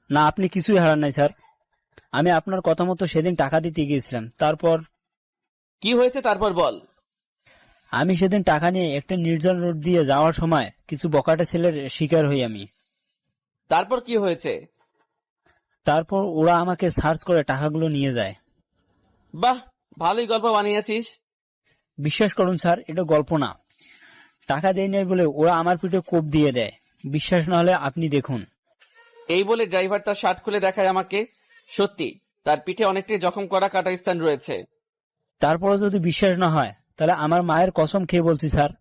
না, আপনি কিছুই হারান নাই স্যার। আমি আপনার কথা মতো সেদিন টাকা দিতে গিয়েছিলাম। তারপর কি হয়েছে তারপর বল। আমি সেদিন টাকা নিয়ে একটা নির্জন রোড দিয়ে যাওয়ার সময় কিছু বকাটে ছেলের শিকার হই আমি। তারপর কি হয়েছে? তারপর ওরা আমাকে সার্চ করে টাকাগুলো নিয়ে যায়। বাহ, ভালোই গল্প বানিয়েছিস। বিশ্বাস করুন স্যার, এটা গল্প না। টাকা দেয় নাই বলে ওরা আমার পিঠে কোপ দিয়ে দেয়। বিশ্বাস না হলে আপনি দেখুন। এই বলে ড্রাইভার তার শার্ট খুলে দেখায় আমাকে। সত্যি তার পিঠে অনেকটাই জখম করা কাটা স্থান রয়েছে। তারপরে যদি বিশ্বাস না হয় তাহলে আমার মায়ের কসম খেয়ে বলছি স্যার,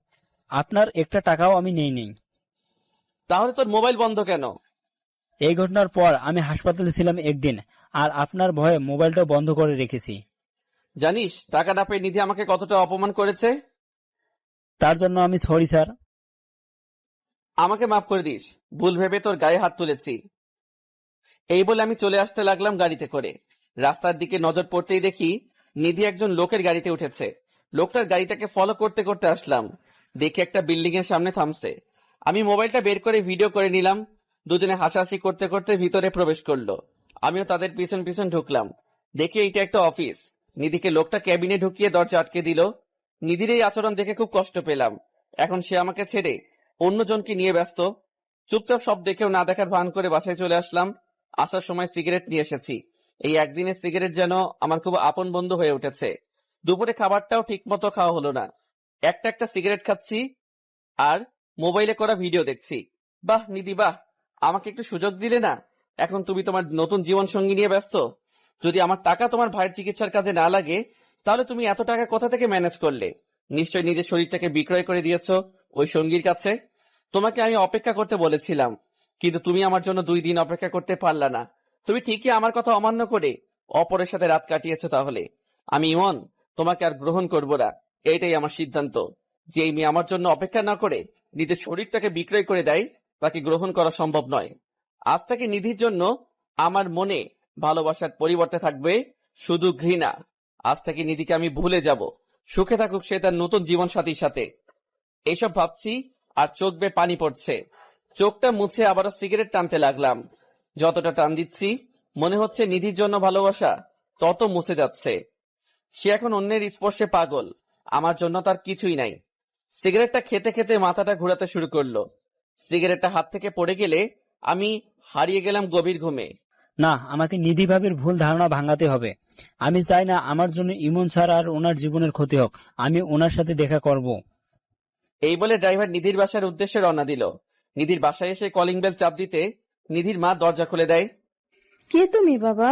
আপনার একটা টাকাও আমি নেই। তাহলে তোর মোবাইল বন্ধ কেন? এই ঘটনার পর আমি হাসপাতালে ছিলাম একদিন, আর আপনার ভয়ে মোবাইলটা বন্ধ করে রেখেছি। জানিস টাকা না পেয়ে নিধি আমাকে কতটা অপমান করেছে? তার জন্য আমি সরি স্যার। আমাকে মাফ করে দিস, ভুল ভেবে তোর গায়ে হাত তুলেছি। এই বলে আমি চলে আসতে লাগলাম গাড়িতে করে। রাস্তার দিকে নজর পড়তেই দেখি নিধি একজন লোকের গাড়িতে উঠেছে। লোকটার গাড়িটাকে ফলো করতে করতে আসলাম, দেখি একটা বিল্ডিং এর সামনে থামছে। আমি মোবাইলটা বের করে ভিডিও করে নিলাম। দুজনে হাসাহাসি করতে করতে ভিতরে প্রবেশ করলো। আমিও তাদের পিছন পিছন ঢুকলাম। দেখি এইটা একটা অফিস। নিধিকে লোকটা ক্যাবিনে ঢুকিয়ে দরজা আটকে দিল। নিধির এই আচরণ দেখে খুব কষ্ট পেলাম। এখন সে আমাকে ছেড়ে অন্যজনকে নিয়ে ব্যস্ত। চুপচাপ সব দেখেও না দেখার ভান করে বাসায় চলে আসলাম। আসার সময় সিগারেট নিয়ে এসেছি। এই একদিনের সিগারেট যেন আমার খুব আপন বন্ধু হয়ে উঠেছে। দুপুরে খাবারটাও ঠিক মতো খাওয়া হলো না। একটা একটা সিগারেট খাচ্ছি আর মোবাইলে করা ভিডিও দেখছি। বাহ নিধি বাহ, আমাকে একটু সুযোগ দিলে না? এখন তুমি তোমার নতুন জীবন সঙ্গী নিয়ে ব্যস্ত। যদি আমার টাকা তোমার ভাইয়ের চিকিৎসার কাজে না লাগে, তাহলে তুমি এত টাকা কোথা থেকে ম্যানেজ করলে? নিশ্চয়ই নিজের শরীরটাকে বিক্রয় করে দিয়েছো ওই সঙ্গীর কাছে। তোমাকে আমি অপেক্ষা করতে বলেছিলাম, কিন্তু তুমি আমার জন্য 2 দিন অপেক্ষা করতে পারলা না। তুমি ঠিকই আমার কথা অমান্য করে অপরের সাথে রাত কাটিয়েছো। তাহলে আমি ইমন তোমাকে আর গ্রহণ করব না। এইটাই আমার সিদ্ধান্ত। যে এই মেয়ে আমার জন্য অপেক্ষা না করে নিজের শরীরটাকে বিক্রয় করে দেয়, তাকে গ্রহণ করা সম্ভব নয়। আজ থেকে নিধির জন্য আমার মনে ভালোবাসার পরিবর্তে থাকবে শুধু ঘৃণা। আজ থেকে নিধিকে আমি ভুলে যাব। সুখে থাকুক সে তার নতুন জীবন সাথীর সাথে। এইসব ভাবছি আর চোখ বেয়ে পানি পড়ছে। চোখটা মুছে আবারও সিগারেট টানতে লাগলাম। যতটা টান দিচ্ছি মনে হচ্ছে নিধির জন্য ভালোবাসা তত মুছে যাচ্ছে। সে এখন অন্যের স্পর্শে পাগল, আমার জন্য তার কিছুই নাই। সিগারেটটা খেতে খেতে মাথাটা ঘোরাতে শুরু করলো। সিগারেটটা হাত থেকে পড়ে গেলে আমি হারিয়ে গেলাম গভীর ঘুমে। না, আমাকে নিধি ভাবির ভুল ধারণা ভাঙাতে হবে। আমি চাই না আমার জন্য ইমন স্যার আর ওনার জীবনের ক্ষতি হোক। আমি ওনার সাথে দেখা করব। এই বলে ড্রাইভার নিধির বাসার উদ্দেশ্যে রওনা দিল। নিধির বাসায় এসে কলিং বেল চাপ দিতে নিধির মা দরজা খুলে দেয়। কে তুমি বাবা?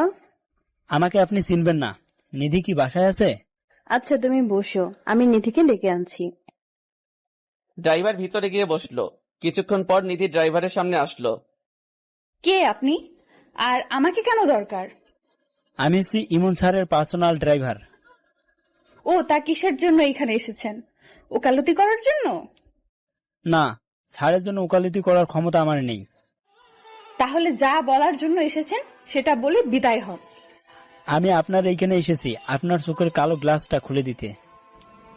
আমাকে আপনি চিনবেন না। নিধি কি বাসায় আছে? আচ্ছা তুমি বসো, আমি নিধিকে ডেকে আনছি। ড্রাইভার ভিতরে গিয়ে বসলো। কিছুক্ষণ পর নিধি ড্রাইভারের সামনে আসলো। কে আপনি? আর আমাকে কেন দরকার? আমি হচ্ছি ইমন স্যারের পার্সোনাল ড্রাইভার। ও, তা কিসের জন্য এখানে এসেছেন? ওকালতি করার জন্য? না, স্যারের জন্য ওকালতি করার ক্ষমতা আমার নেই। তাহলে যা বলার জন্য এসেছেন সেটা বলে বিদায় হন। আমি আপনার এইখানে এসেছি আপনার চোখের কালো গ্লাসটা খুলে দিতে।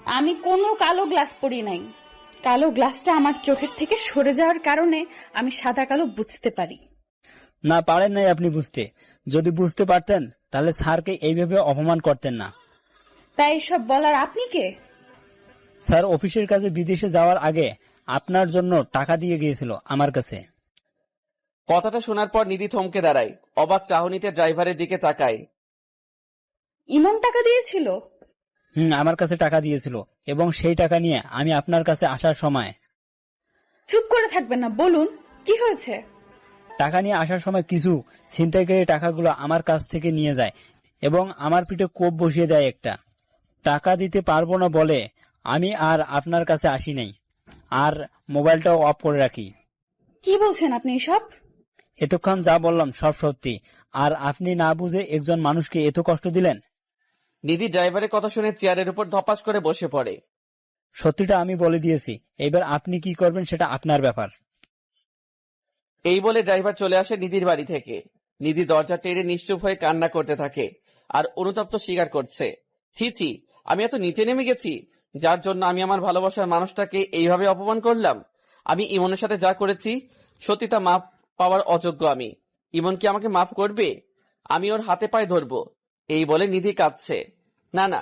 আমি কোনো কালো গ্লাস পরি নাই। কালো গ্লাসটা আমার চোখের থেকে সরে যাওয়ার কারণে আমি সাদা কালো বুঝতে পারি। না, পারেন নাই আপনি বুঝতে। যদি বুঝতে পারতেন তাহলে স্যারকে এইভাবে অপমান করতেন না। তাই এসব বলার আপনি কে? স্যার অফিসের কাজে বিদেশে যাওয়ার আগে আপনার জন্য টাকা দিয়ে গিয়েছিল আমার কাছে। কথাটা শোনার পর নিধি থমকে দাঁড়ায়, অবাক চাহনিতে ড্রাইভারের দিকে তাকায়। ইমন টাকা দিয়েছিল? আমার কাছে টাকা দিয়েছিল এবং সেই টাকা নিয়ে আমি আপনার কাছে আসার সময়। চুপ করে থাকবেন না, বলুন কি হয়েছে? টাকা নিয়ে আসার সময় কিছু ছিনতাইকারী টাকাগুলো আমার কাছ থেকে নিয়ে যায় এবং আমার পিঠে কোপ বসিয়ে দেয় একটা। টাকা দিতে পারবো না বলে আমি আর আপনার কাছে আসি নাই, আর মোবাইলটাও অফ করে রাখি। কি বলছেন আপনি সব? এতক্ষণ যা বললাম সব সত্যি, আর আপনি না বুঝে একজন মানুষকে এত কষ্ট দিলেন। নিধি ড্রাইভারের কথা শুনে চেয়ারের উপর ধপাস করে বসে পড়ে। সত্যিটা আমি বলে দিয়েছি, এবার আপনি কি করবেন সেটা আপনার ব্যাপার। এই বলে ড্রাইভার চলে আসে নিধির বাড়ি থেকে। নিধি দরজা টেনে নিশ্চুপ হয়ে কান্না করতে থাকে আর অনুতপ্ত স্বীকার করছে, ছি ছি, আমি এত নিচে নেমে গেছি যার জন্য আমি আমার ভালোবাসার মানুষটাকে এইভাবে অপমান করলাম। আমি ইমনের সাথে যা করেছি সত্যি তা মাফ পাওয়ার অযোগ্য আমি। ইমন কি আমাকে মাফ করবে? আমি ওর হাতে পায়ে ধরবো। এই বলে নিধি কাঁদছে। না না,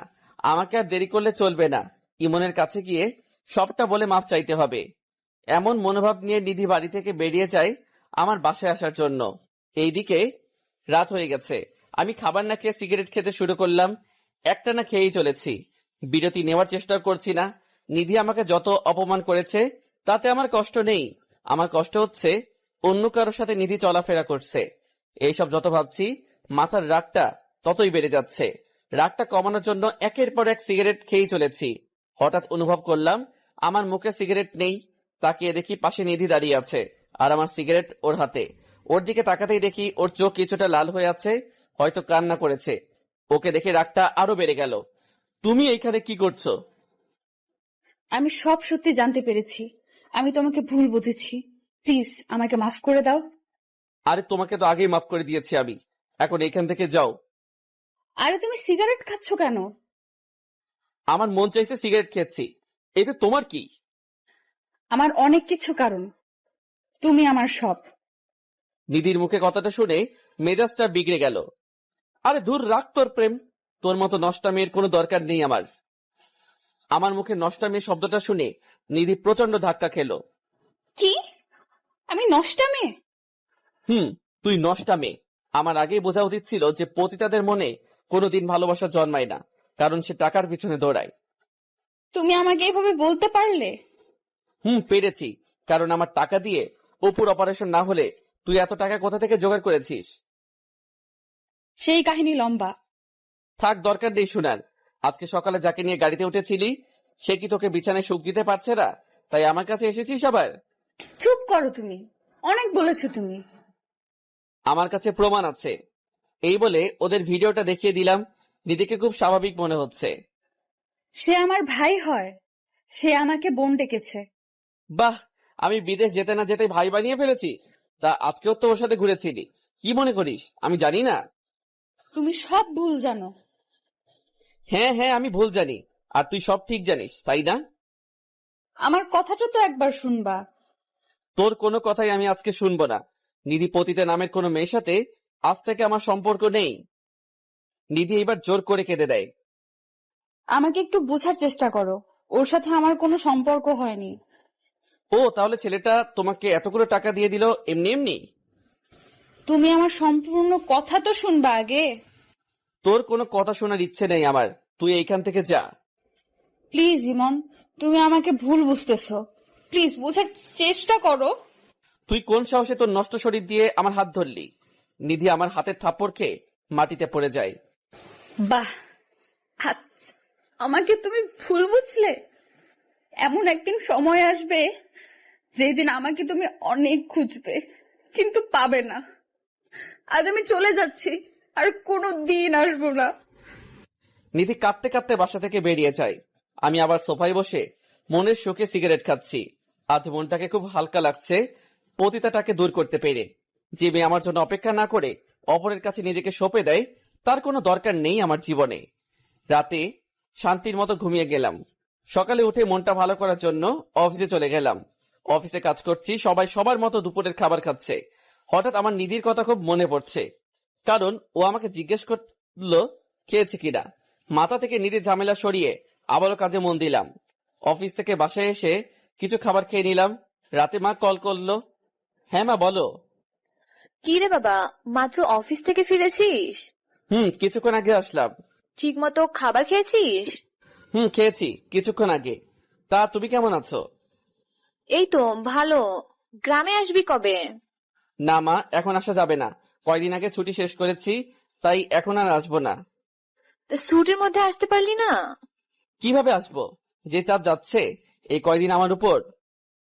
আমাকে আর দেরি করলে চলবে না। ইমনের কাছে গিয়ে সবটা বলে মাফ চাইতে হবে। এমন মনোভাব নিয়ে নিধি বাড়ি থেকে বেরিয়ে যায় আমার বাসায় আসার জন্য। এইদিকে রাত হয়ে গেছে। আমি খাবার না খেয়ে সিগারেট খেতে শুরু করলাম। একটা না খেয়েই চলেছি, বিরতি নেওয়ার চেষ্টা করছি না। নিধি আমাকে যত অপমান করেছে তাতে আমার কষ্ট নেই। আমার কষ্ট হচ্ছে অন্য কারোর সাথে নিধি চলাফেরা করছে। এইসব যত ভাবছি মাথার রাগটা ততই বেড়ে যাচ্ছে। রাগটা কমানোর জন্য একের পর এক সিগারেট খেয়েই চলেছি। হঠাৎ অনুভব করলাম আমার মুখে সিগারেট নেই। তাকিয়ে দেখি পাশে নিধি দাঁড়িয়ে আছে আর আমার সিগারেট ওর হাতে। ওর দিকে তাকাতেই দেখি ওর চোখ কিছুটা লাল হয়ে আছে, হয়তো কান্না করেছে। ওকে দেখে রাগটা আরো বেড়ে গেল। তুমি এইখানে কি করছো? আমি সব সত্যি জানতে পেরেছি। আমি তোমাকে ভুল বুঝেছি। প্লিজ আমাকে মাফ করে দাও। আরে তোমাকে তো আগেই মাফ করে দিয়েছি আমি, এখন এখান থেকে যাও। আরে তুমি সিগারেট খাচ্ছ কেন? আমার মন চাইছে সিগারেট খেয়েছি, এতে তোমার কি? আমার অনেক কিছু কারণ। তুমি আমার সব। নিধির মুখে কথাটা শুনে মেজাজটা বিগড়ে গেল। আরে দূর রাখ তোর প্রেম, তোর মতো নষ্টা মেয়ের কোনো দরকার নেই আমার। আমার মুখে নষ্টা মেয়ে শব্দটা শুনে নিধি প্রচন্ড ধাক্কা খেলো। কি? আমি নষ্টা মেয়ে? তুই নষ্টা মেয়ে। আমার আগেই বোঝা উচিত ছিল যে পতিতাদের মনে কোনোদিন ভালোবাসা জন্মায় না, কারণ সে টাকার পিছনে দৌড়ায়। তুমি আমাকে এভাবে বলতে পারলে? পেরেছি, কারণ আমার টাকা দিয়ে অপুর অপারেশন না হলে তুই এত টাকা কোথা থেকে জোগাড় করেছিস? সেই কাহিনী লম্বা। থাক, দরকার নেই শোনার। আজকে সকালে যাকে নিয়ে গাড়িতে উঠেছিলি সে কি তোকে বিছানায় সুখ দিতে পারছে না, তাই আমার কাছে এসেছিস আবার? চুপ করো তুমি, অনেক বলেছো তুমি। আমার কাছে প্রমাণ আছে। এই বলে ওদের ভিডিওটা দেখিয়ে দিলাম। নিধিকে খুব স্বাভাবিক মনে হচ্ছে। সে আমার ভাই হয়, সে আমাকে বোন ডেকেছে। বাহ, আমি বিদেশ যেতে না যেতে ভাই বানিয়ে ফেলেছি। তা আজকেও তো ওর সাথে ঘুরেছিলি, কি মনে করিস আমি জানি না? তুমি সব ভুল জানো। হ্যাঁ হ্যাঁ, আমি ভুল জানি, আর তুই সব ঠিক জানিস, তাই না? আমার কথাটা তো একবার শুনবা। তোর কোনো কথাই আমি আজকে শুনবো না। নিধি পতিতা নামের কোনো মেয়ের সাথে আজ থেকে আমার সম্পর্ক নেই। নিধি এবার জোর করে কেঁদে দেয়। আমাকে একটু বোঝার চেষ্টা করো, ওর সাথে আমার কোনো সম্পর্ক হয়নি। ও তাহলে ছেলেটা তোমাকে এতগুলো টাকা দিয়ে দিল এমনি এমনি? তুমি আমার সম্পূর্ণ কথা তো শুনবা আগে। তোর কোনো কথা শোনার ইচ্ছে নেই আমার, তুই এইখান থেকে যা। প্লিজ ইমন, তুমি আমাকে ভুল বুঝতেছো। প্লিজ বোঝার চেষ্টা করো। তুই কোন সাহসে তোর নষ্ট শরীর দিয়ে আমার হাত ধরলি? নিধি আমার হাতের থাপ্পড় খেয়ে মাটিতে পড়ে যায়। বাহ, আচ্ছা, আমাকে তুমি ভুল বুঝলে। এমন একদিন সময় আসবে যেদিন আমাকে তুমি অনেক খুঁজবে, কিন্তু পাবে না। আজ আমি চলে যাচ্ছি, আর কোনো দিন আসবো না। নিধি কাঁদতে কাঁদতে বাসা থেকে বেরিয়ে যায়। আমি আবার সোফায় বসে মনের সুখে সিগারেট খাচ্ছি। আজ মনটাকে খুব হালকা লাগছে পতিতাটাকে দূর করতে পেরে। যে মেয়ে আমার জন্য অপেক্ষা না করে অপরের কাছে নিজেকে সঁপে দেয়, তার কোনো দরকার নেই আমার জীবনে। রাতে শান্তির মতো ঘুমিয়ে গেলাম। সকালে উঠে মনটা ভালো করার জন্য অফিসে চলে গেলাম। অফিসে কাজ করছি, সবাই সবার মতো দুপুরের খাবার খাচ্ছে। হঠাৎ আমার নিধির কথা খুব মনে পড়ছে, কারণ ও আমাকে জিজ্ঞেস করলো খেয়েছে কিনা। মাথা থেকে নিধির ঝামেলা সরিয়ে আবারও কাজে মন দিলাম। অফিস থেকে বাসায় এসে কিছু খাবার খেয়ে নিলাম। রাতে মা কল করলো। হ্যাঁ মা, বলো। কি রে বাবা, মাত্র অফিস থেকে ফিরেছিস? কিছুক্ষণ আগে আসলাম। ঠিক মতো খাবার খেয়েছিস? খেয়েছি কিছুক্ষণ আগে। তা তুমি কেমন আছো? এই তো ভালো। গ্রামে আসবি কবে? না মা, এখন আসা যাবে না। কয়দিন আগে ছুটি শেষ করেছি, তাই এখন আর আসবো না। তা ছুটির মধ্যে আসতে পারলি না? কিভাবে আসবো, যে চাপ যাচ্ছে এই কয়দিন আমার উপর।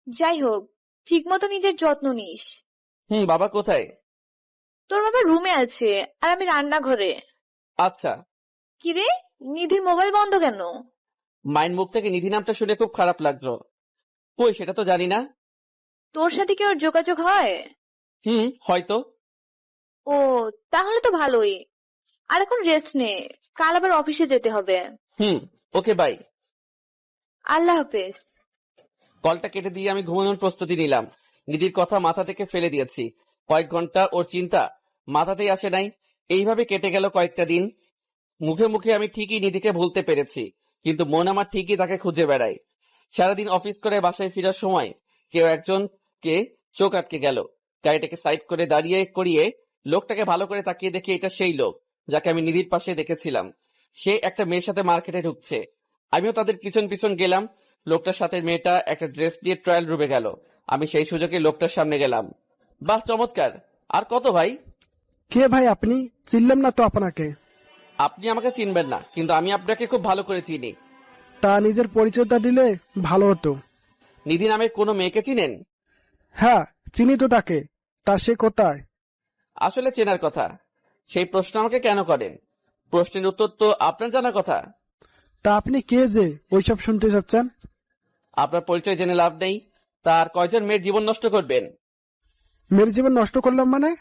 যাই হোক, ঠিক মতো নিজের যত্ন নিস। বাবা কোথায়? তোর বাবা রুমে আছে, আর আমি রান্নাঘরে। আচ্ছা। কিরে, নিধির মোবাইল বন্ধ কেন? মায়ের মুখ থেকে নিধি নামটা শুনে খুব খারাপ লাগলো। কই, সেটা তো জানি না। তোর সাথে কি ওর যোগাযোগ হয়? হয়তো। ও, তাহলে তো ভালোই। আর এখন রেস্ট নে, কাল আবার অফিসে যেতে হবে। ওকে, বাই। আল্লাহ হাফেজ। কলটা কেটে দিয়ে আমি ঘুমানোর প্রস্তুতি নিলাম। নিধির কথা মাথা থেকে ফেলে দিয়েছি। কয়েক ঘন্টা ওর চিন্তা মাথাতেই আসে নাই। এইভাবে কেটে গেল কয়েকটা দিন। মুখে মুখে আমি ঠিকই নিধিকে ভুলতে পেরেছি, কিন্তু মন আমার ঠিকই তাকে খুঁজে বেড়ায়। সারাদিন অফিস করে বাসায় ফেরার সময় কেউ একজনকে চোখ আটকে গেল। গাড়িটাকে সাইড করে দাঁড়িয়ে করিয়ে লোকটাকে ভালো করে তাকিয়ে দেখে এটা সেই লোক যাকে আমি নিধির পাশে দেখেছিলাম। সে একটা মেয়ের সাথে মার্কেটে ঢুকছে। আমিও তাদের পিছন পিছন গেলাম। লোকটার সাথে মেয়েটা একটা ড্রেস দিয়ে ট্রায়াল রুমে গেল। আমি সেই সুযোগে লোকটার সামনে গেলাম। বাহ, চমৎকার। আর কত ভাই? কে ভাই আপনি? চিনলাম না তো আপনাকে। আপনি আমাকে চিনবেন না, কিন্তু আমি আপনাকে খুব ভালো করে চিনি। তা নিজের পরিচয়টা দিলে ভালো হতো। নিধি নামের কোনো মেয়েকে চিনেন? হ্যাঁ, চিনি তো তাকে। তা সে কোথায়? আসলে চেনার কথা। সেই প্রশ্ন আমাকে কেন করেন? প্রশ্নের উত্তর তো আপনার জানার কথা। তা আপনি কে যে ওইসব শুনতে চাচ্ছেন? আপনার পরিচয় জেনে লাভ নেই। তার কয়জন মেয়ের জীবন নষ্ট করবেন? মেয়ের জীবন নষ্ট করলাম মানে?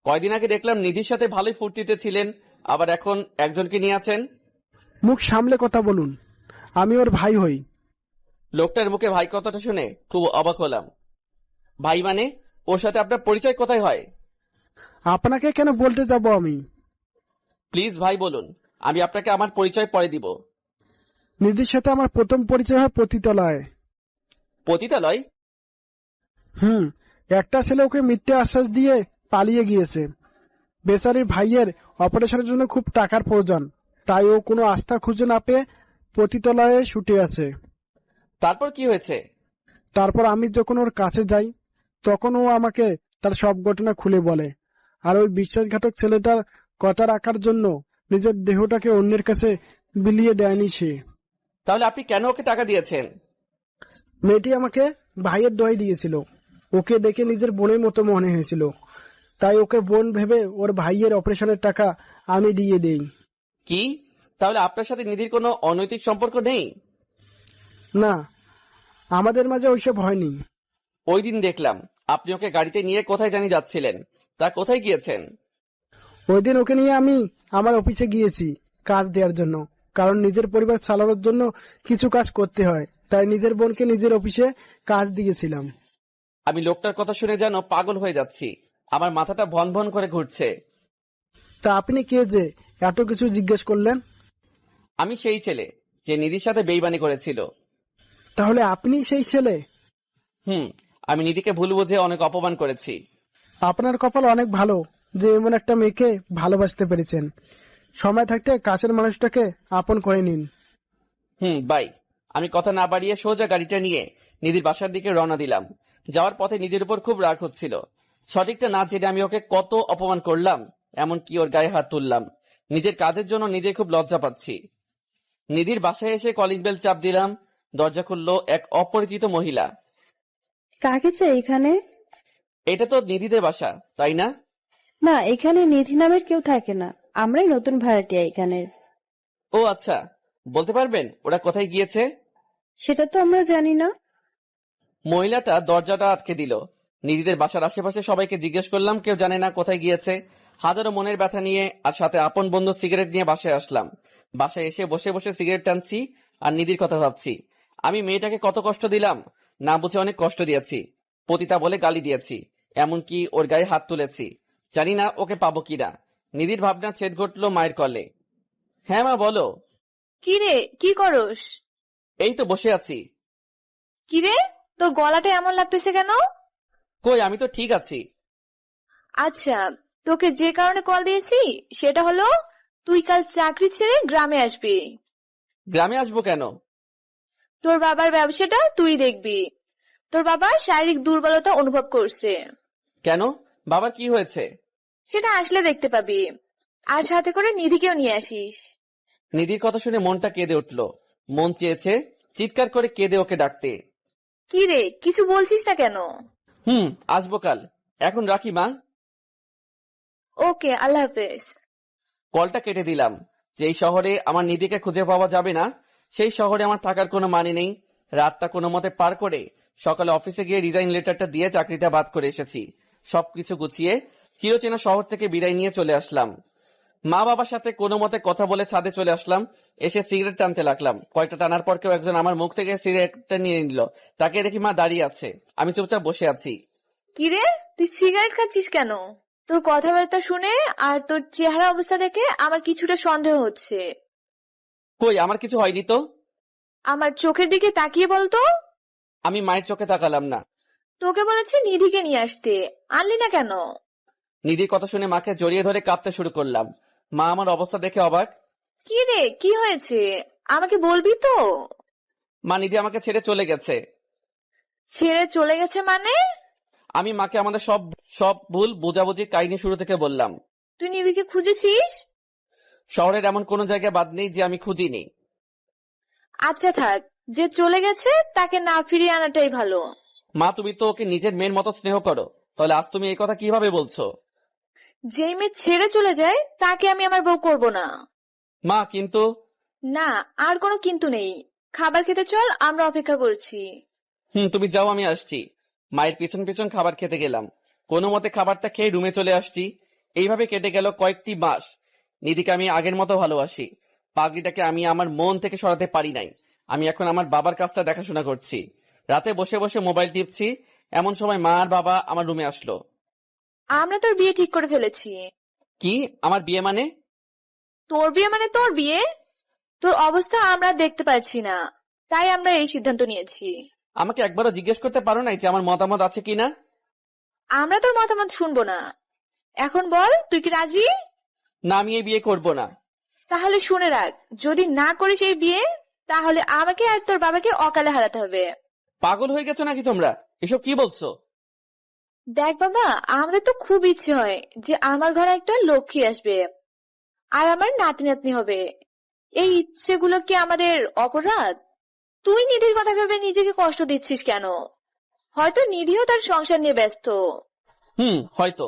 কয়দিন আগে দেখলাম নিধির সাথে ভালোই ফুর্তিতে ছিলেন, আবার এখন একজনকে নিয়ে আছেন। মুখ সামলে কথা বলুন, আমি ওর ভাই হই। লোকটার মুখে ভাই কথাটা শুনে খুব অবাক হলাম। ভাই মানে? ওর সাথে আপনার পরিচয় কোথায় হয়? আপনাকে কেন বলতে যাব আমি? প্লিজ ভাই বলুন, আমি আপনাকে আমার পরিচয় পরে দিব। নিধির সাথে আমার প্রথম পরিচয় হয় পতিতালয়ে। পতিতালয়? একটা ছেলে ওকে মিথ্যে আশ্বাস দিয়ে পালিয়ে গিয়েছে। বেচারির ভাইয়ের অপারেশনের জন্য খুব টাকার প্রয়োজন, তাই ও কোনো আস্থা খুঁজে না পেয়ে পতিতালয়ে ছুটে আছে। তারপর কি হয়েছে? তারপর আমি যখন ওর কাছে যাই তখন ও আমাকে তার সব ঘটনা খুলে বলে। আর ওই বিশ্বাসঘাতক ছেলেটার কথা রাখার জন্য নিজের দেহটাকে অন্যের কাছে বিলিয়ে দেয়নি সে। তাহলে আপনি কেন ওকে টাকা দিয়েছেন? মেয়েটি আমাকে ভাইয়ের দোহাই দিয়েছিল। ওকে দেখে নিজের বোনের মতো মনে হয়েছিল, তাই ওকে বোন ভেবে ওর ভাইয়ের অপারেশনের টাকা আমি দিয়ে দেই। কি? তাহলে আপনার সাথে নিধির কোনো অনৈতিক সম্পর্ক নেই? না, আমাদের মাঝে ওইসব হয়নি। ওই দিন দেখলাম আপনি ওকে গাড়িতে নিয়ে কোথায় জানি যাচ্ছিলেন, তা কোথায় গিয়েছেন? ওই দিন ওকে নিয়ে আমি আমার অফিসে গিয়েছি কাজ দেওয়ার জন্য, কারণ নিজের পরিবার চালানোর জন্য কিছু কাজ করতে হয়, তাই নিজের বোনকে নিজের অফিসে কাজ দিয়েছিলাম। আমি লোকটার কথা শুনে যেন পাগল হয়ে যাচ্ছি, আমার মাথাটা ভন ভন করে ঘুরছে। তা আপনি কে যে এত কিছু জিজ্ঞেস করলেন? আমি সেই ছেলে যে নিধির সাথে বেইমানি করেছিল। তাহলে আপনি সেই ছেলে? আমি নিধিকে ভুল বুঝে অনেক অপমান করেছি। আপনার কপাল অনেক ভালো যে এমন একটা মেয়েকে ভালোবাসতে পেরেছেন। সময় থাকতে কাছের মানুষটাকে আপন করে নিন। বাই। আমি কথা না বাড়িয়ে সোজা গাড়িটা নিয়ে নিধির বাসার দিকে রওনা দিলাম। যাওয়ার পথে নিজের উপর খুব রাগ হচ্ছিল। সঠিকটা না জেনে আমি ওকে কত অপমান করলাম, এমনকি ওর গায়ে হাত তুললাম। নিজের কাজের জন্য নিজে খুব লজ্জা পাচ্ছি। নিধির বাসায় এসে কলিং বেল চাপ দিলাম। দরজা খুললো এক অপরিচিত মহিলা। কাকে চাই এখানে? এটা তো নিধিদের বাসা, তাই না? না, এখানে নিধি নামের কেউ থাকে না, আমরাই নতুন ভাড়াটিয়া এখানের। ও আচ্ছা, বলতে পারবেন ওরা কোথায় গিয়েছে? সেটা তো আমরা জানি না। মহিলাটা দরজাটা আটকে দিল। নিধিদের বাসার আশেপাশে সবাইকে জিজ্ঞেস করলাম, কেউ জানে না কোথায় গিয়েছে। হাজারো মনের ব্যথা নিয়ে আর সাথে আপন বন্ধু সিগারেট নিয়ে বাসায় আসলাম। বাসায় এসে বসে বসে সিগারেট টানছি আর নিধির কথা ভাবছি। আমি মেয়েটাকে কত কষ্ট দিলাম, না বুঝে অনেক কষ্ট দিয়েছি। পতিতা বলে গালি দিয়েছি, এমনকি ওর গায়ে হাত তুলেছি। জানি না ওকে পাবো কিনা। নিধির ভাবনা ছেদ ঘটলো মায়ের কলে। হ্যাঁ মা, বলো। কি রে, কি করস? এই তো বসে আছি। কি রে, তোর গলাটা এমন লাগতেছে কেন? কই, আমি তো ঠিক আছি। আচ্ছা, তোকে যে কারণে কল দিয়েছি সেটা হলো তুই কাল চাকরি ছেড়ে গ্রামে আসবি। গ্রামে আসবো কেন? তোর বাবার ব্যবসাটা তুই দেখবি। তোর বাবা শারীরিক দুর্বলতা অনুভব করছে। কেন? বাবার কি হয়েছে? সেটা আসলে দেখতে পাবি। আর সাথে করে নিধিকেও নিয়ে আসিস। নিধির কথা শুনে মনটা কেঁদে উঠল। মন চেয়েছে চিৎকার করে কেঁদে ওকে ডাকতে। কি রে, কিছু বলছিস না কেন? আসবো কাল। এখন রাখি মা। ওকে, আল্লাহ হাফেজ। কলটা কেটে দিলাম। যেই শহরে আমার নিধিকে খুঁজে পাওয়া যাবে না, সেই শহরে আমার থাকার কোনো মানে নেই। রাতটা কোনো মতে পার করে সকালে অফিসে গিয়ে রিজাইন লেটারটা দিয়ে চাকরিটা বাদ করে এসেছি। সবকিছু গুছিয়ে চিরচেনা শহর থেকে বিদায় নিয়ে চলে আসলাম। মা বাবার সাথে কোনো মতে কথা বলে ছাদে চলে আসলাম। এসে সিগারেট টানতে লাগলাম। কয়টা টানার পর কেউ একজন আমার মুখ থেকে সিগারেটটা নিয়ে নিল। তাকে দেখি মা দাঁড়িয়ে আছে, আমি চুপচাপ বসে আছি। কি রে, তুই সিগারেট খাচ্ছিস কেন? তোর কথাবার্তা শুনে আর তোর চেহারা অবস্থা দেখে আমার কিছুটা সন্দেহ হচ্ছে। কই, আমার কিছু হয়নি তো। আমার চোখের দিকে তাকিয়ে বলতো। আমি মায়ের চোখে তাকালাম না। তোকে বলেছে নিধিকে নিয়ে আসতে, আনলি না কেন? নিধির কথা শুনে মাকে জড়িয়ে ধরে কাঁদতে শুরু করলাম। মা আমার অবস্থা দেখে অবাক। কি রে, কি হয়েছে আমাকে বলবি তো? মা, নিধি আমাকে ছেড়ে চলে গেছে। ছেড়ে চলে গেছে মানে? আমি মাকে আমাদের সব ভুল বোঝাবুঝি কাহিনী শুরু থেকে বললাম। তুই নিধিকে খুঁজেছিস? শহরের এমন কোন জায়গা বাদ নেই যে আমি খুঁজিনি। আচ্ছা থাক, যে চলে গেছে তাকে না ফিরিয়ে আনাটাই ভালো। মা, তুমি তো ওকে নিজের মেয়ের মতো স্নেহ করো, তাহলে আজ তুমি এই কথা কিভাবে বলছো? যেই মেয়ে ছেড়ে চলে যায় তাকে আমি আমার বউ করব না। মা, কিন্তু না, আর কোনো কিন্তু নেই। খাবার খেতে চল, আমরা অপেক্ষা করছি। তুমি যাও, আমি আসছি। মায়ের পিছন পিছন খাবার খেতে গেলাম। কোনো মতে খাবারটা খেয়ে রুমে চলে আসছি। এইভাবে কেটে গেল কয়েকটি মাস। নিধিকে আমি আগের মতো ভালোবাসি। পাগলিটাকে আমি আমার মন থেকে সরাতে পারি নাই। আমি এখন আমার বাবার কাজটা দেখাশোনা করছি। রাতে বসে বসে মোবাইল টিপছি, এমন সময় মা আর বাবা আমার রুমে আসলো। আমরা তোর বিয়ে ঠিক করে ফেলেছি। কি? আমার বিয়ে মানে? তোর বিয়ে মানে তোর বিয়ে? তোর অবস্থা আমরা দেখতে পারছি না, তাই আমরা এই সিদ্ধান্ত নিয়েছি। আমাকে একবারও জিজ্ঞেস করতে পারো নাই যে আমার মতামত আছে কিনা? আমরা তোর মতামত শুনবো না। এখন বল, তুই কি রাজি? না, আমি এই বিয়ে করব না। তাহলে শুনে রাখ, যদি না করিস এই বিয়ে, তাহলে আমাকে আর তোর বাবাকে অকালে হারাতে হবে। পাগল হয়ে গেছো নাকি তোমরা? এসব কি বলছো? দেখ বাবা, আমাদের তো খুব ইচ্ছে হয় যে আমার ঘরে একটা লক্ষ্মী আসবে আর আমার নাতি নাতনি হবে। এই ইচ্ছেগুলো কি আমাদের অপরাধ? তুই নিধির কথা ভেবে নিজেকে কষ্ট দিচ্ছিস কেন? হয়তো নিধিও তার সংসার নিয়ে ব্যস্ত। হয়তো।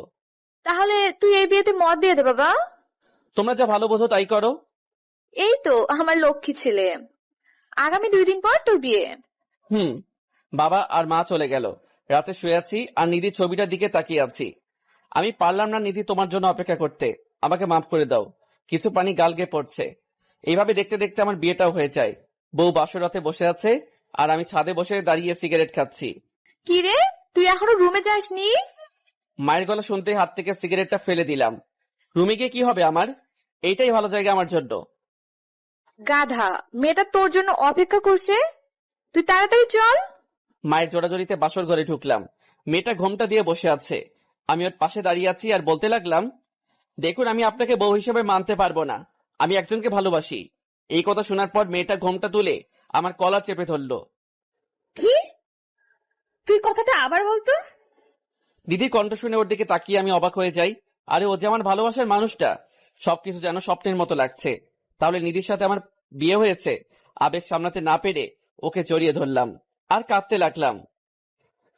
তাহলে তুই এই বিয়েতে মত দিয়ে দে বাবা। তোমরা যা ভালো বোঝো তাই করো। এই তো আমার লক্ষ্মী ছেলে। আগামী 2 দিন পর তোর বিয়ে। বাবা আর মা চলে গেল। রাতে শুয়ে আছি আর নিধির ছবিটার দিকে তাকিয়ে আছি। আমি পারলাম না নিধি তোমার জন্য অপেক্ষা করতে। আমাকে মাফ করে দাও। কিছু পানি গাল গিয়ে পড়ছে। এইভাবে দেখতে দেখতে আমার বিয়েটাও হয়ে যায়। বউ বাসরাতে বসে আছে আর আমি ছাদে বসে দাঁড়িয়ে সিগারেট খাচ্ছি। কি রে, তুই এখনো রুমে যাসনি? মায়ের গলা শুনতে হাত থেকে সিগারেটটা ফেলে দিলাম। রুমে গিয়ে কি হবে আমার? এইটাই ভালো জায়গা আমার জন্য। গাধা, মেয়েটা তোর জন্য অপেক্ষা করছে, তুই তাড়াতাড়ি চল। মায়ের জোড়াজড়িতে বাসর ঘরে ঢুকলাম। মেয়েটা ঘোমটা দিয়ে বসে আছে। আমি ওর পাশে দাঁড়িয়ে আছি আর বলতে লাগলাম, দেখুন, আমি আপনাকে বউ হিসেবে মানতে পারবো না। আমি একজনকে ভালোবাসি। এই কথা শোনার পর মেয়েটা ঘোমটা তুলে আমার কলার চেপে ধরলো। কি? তুই কথাটা আবার বলতো। দিদির কণ্ঠ শুনে ওর দিকে তাকিয়ে আমি অবাক হয়ে যাই। আরে ও যে আমার ভালোবাসার মানুষটা। সবকিছু যেন স্বপ্নের মতো লাগছে। তাহলে নিধির সাথে আমার বিয়ে হয়েছে। আবেগ সামলাতে না পেরে ওকে জড়িয়ে ধরলাম আর কাঁদতে লাগলাম।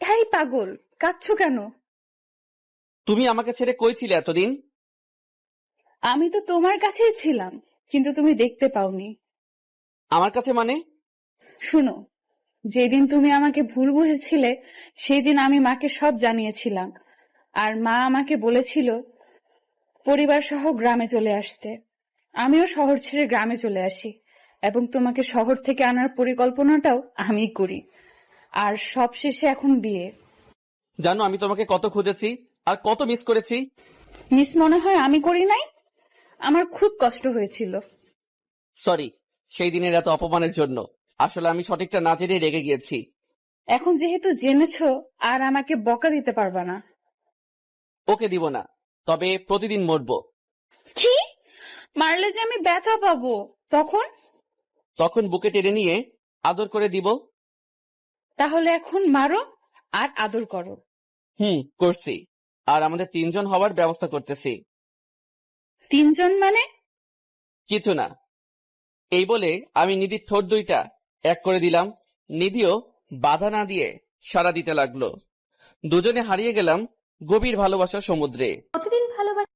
এই পাগল, কাঁদছো কেন? তুমি আমাকে ছেড়ে কই ছিলে এতদিন? আমি তো তোমার কাছেই ছিলাম, কিন্তু তুমি দেখতে পাওনি। আমার কাছে মানে? শুনো, যেদিন তুমি আমাকে ভুল বুঝেছিলে সেই দিন আমি মাকে সব জানিয়েছিলাম। আর মা আমাকে বলেছিল পরিবার সহ গ্রামে চলে আসতে। আমিও শহর ছেড়ে গ্রামে চলে আসি এবং তোমাকে শহর থেকে আনার পরিকল্পনাটাও আমিই করি। আর সবশেষে এখন বিয়ে। জানো, আমি তোমাকে কত খুঁজেছি আর কত মিস করেছি। মিস মনে হয় আমি করি নাই? আমার খুব কষ্ট হয়েছিল। সরি সেই দিনের এত অপমানের জন্য। আসলে আমি সঠিকটা না জেনে রেগে গিয়েছি। এখন যেহেতু জেনেছো, আর আমাকে বকা দিতে পারবা না। ওকে দিব না, তবে প্রতিদিন মরবো। কি? মারলে যে আমি ব্যথা পাবো, তখন বুকে টেনে নিয়ে আদর করে দিব। তাহলে এখন মারো আর আদর করো। করছি। আর আমাদের 3 জন হওয়ার ব্যবস্থা করতেছি। 3 জন মানে? কিছু না। এই বলে আমি নিধির ঠোঁট 2টা এক করে দিলাম। নিধিও বাধা না দিয়ে সাড়া দিতে লাগলো। দুজনে হারিয়ে গেলাম গভীর ভালোবাসার সমুদ্রে। প্রতিদিন ভালোবাসা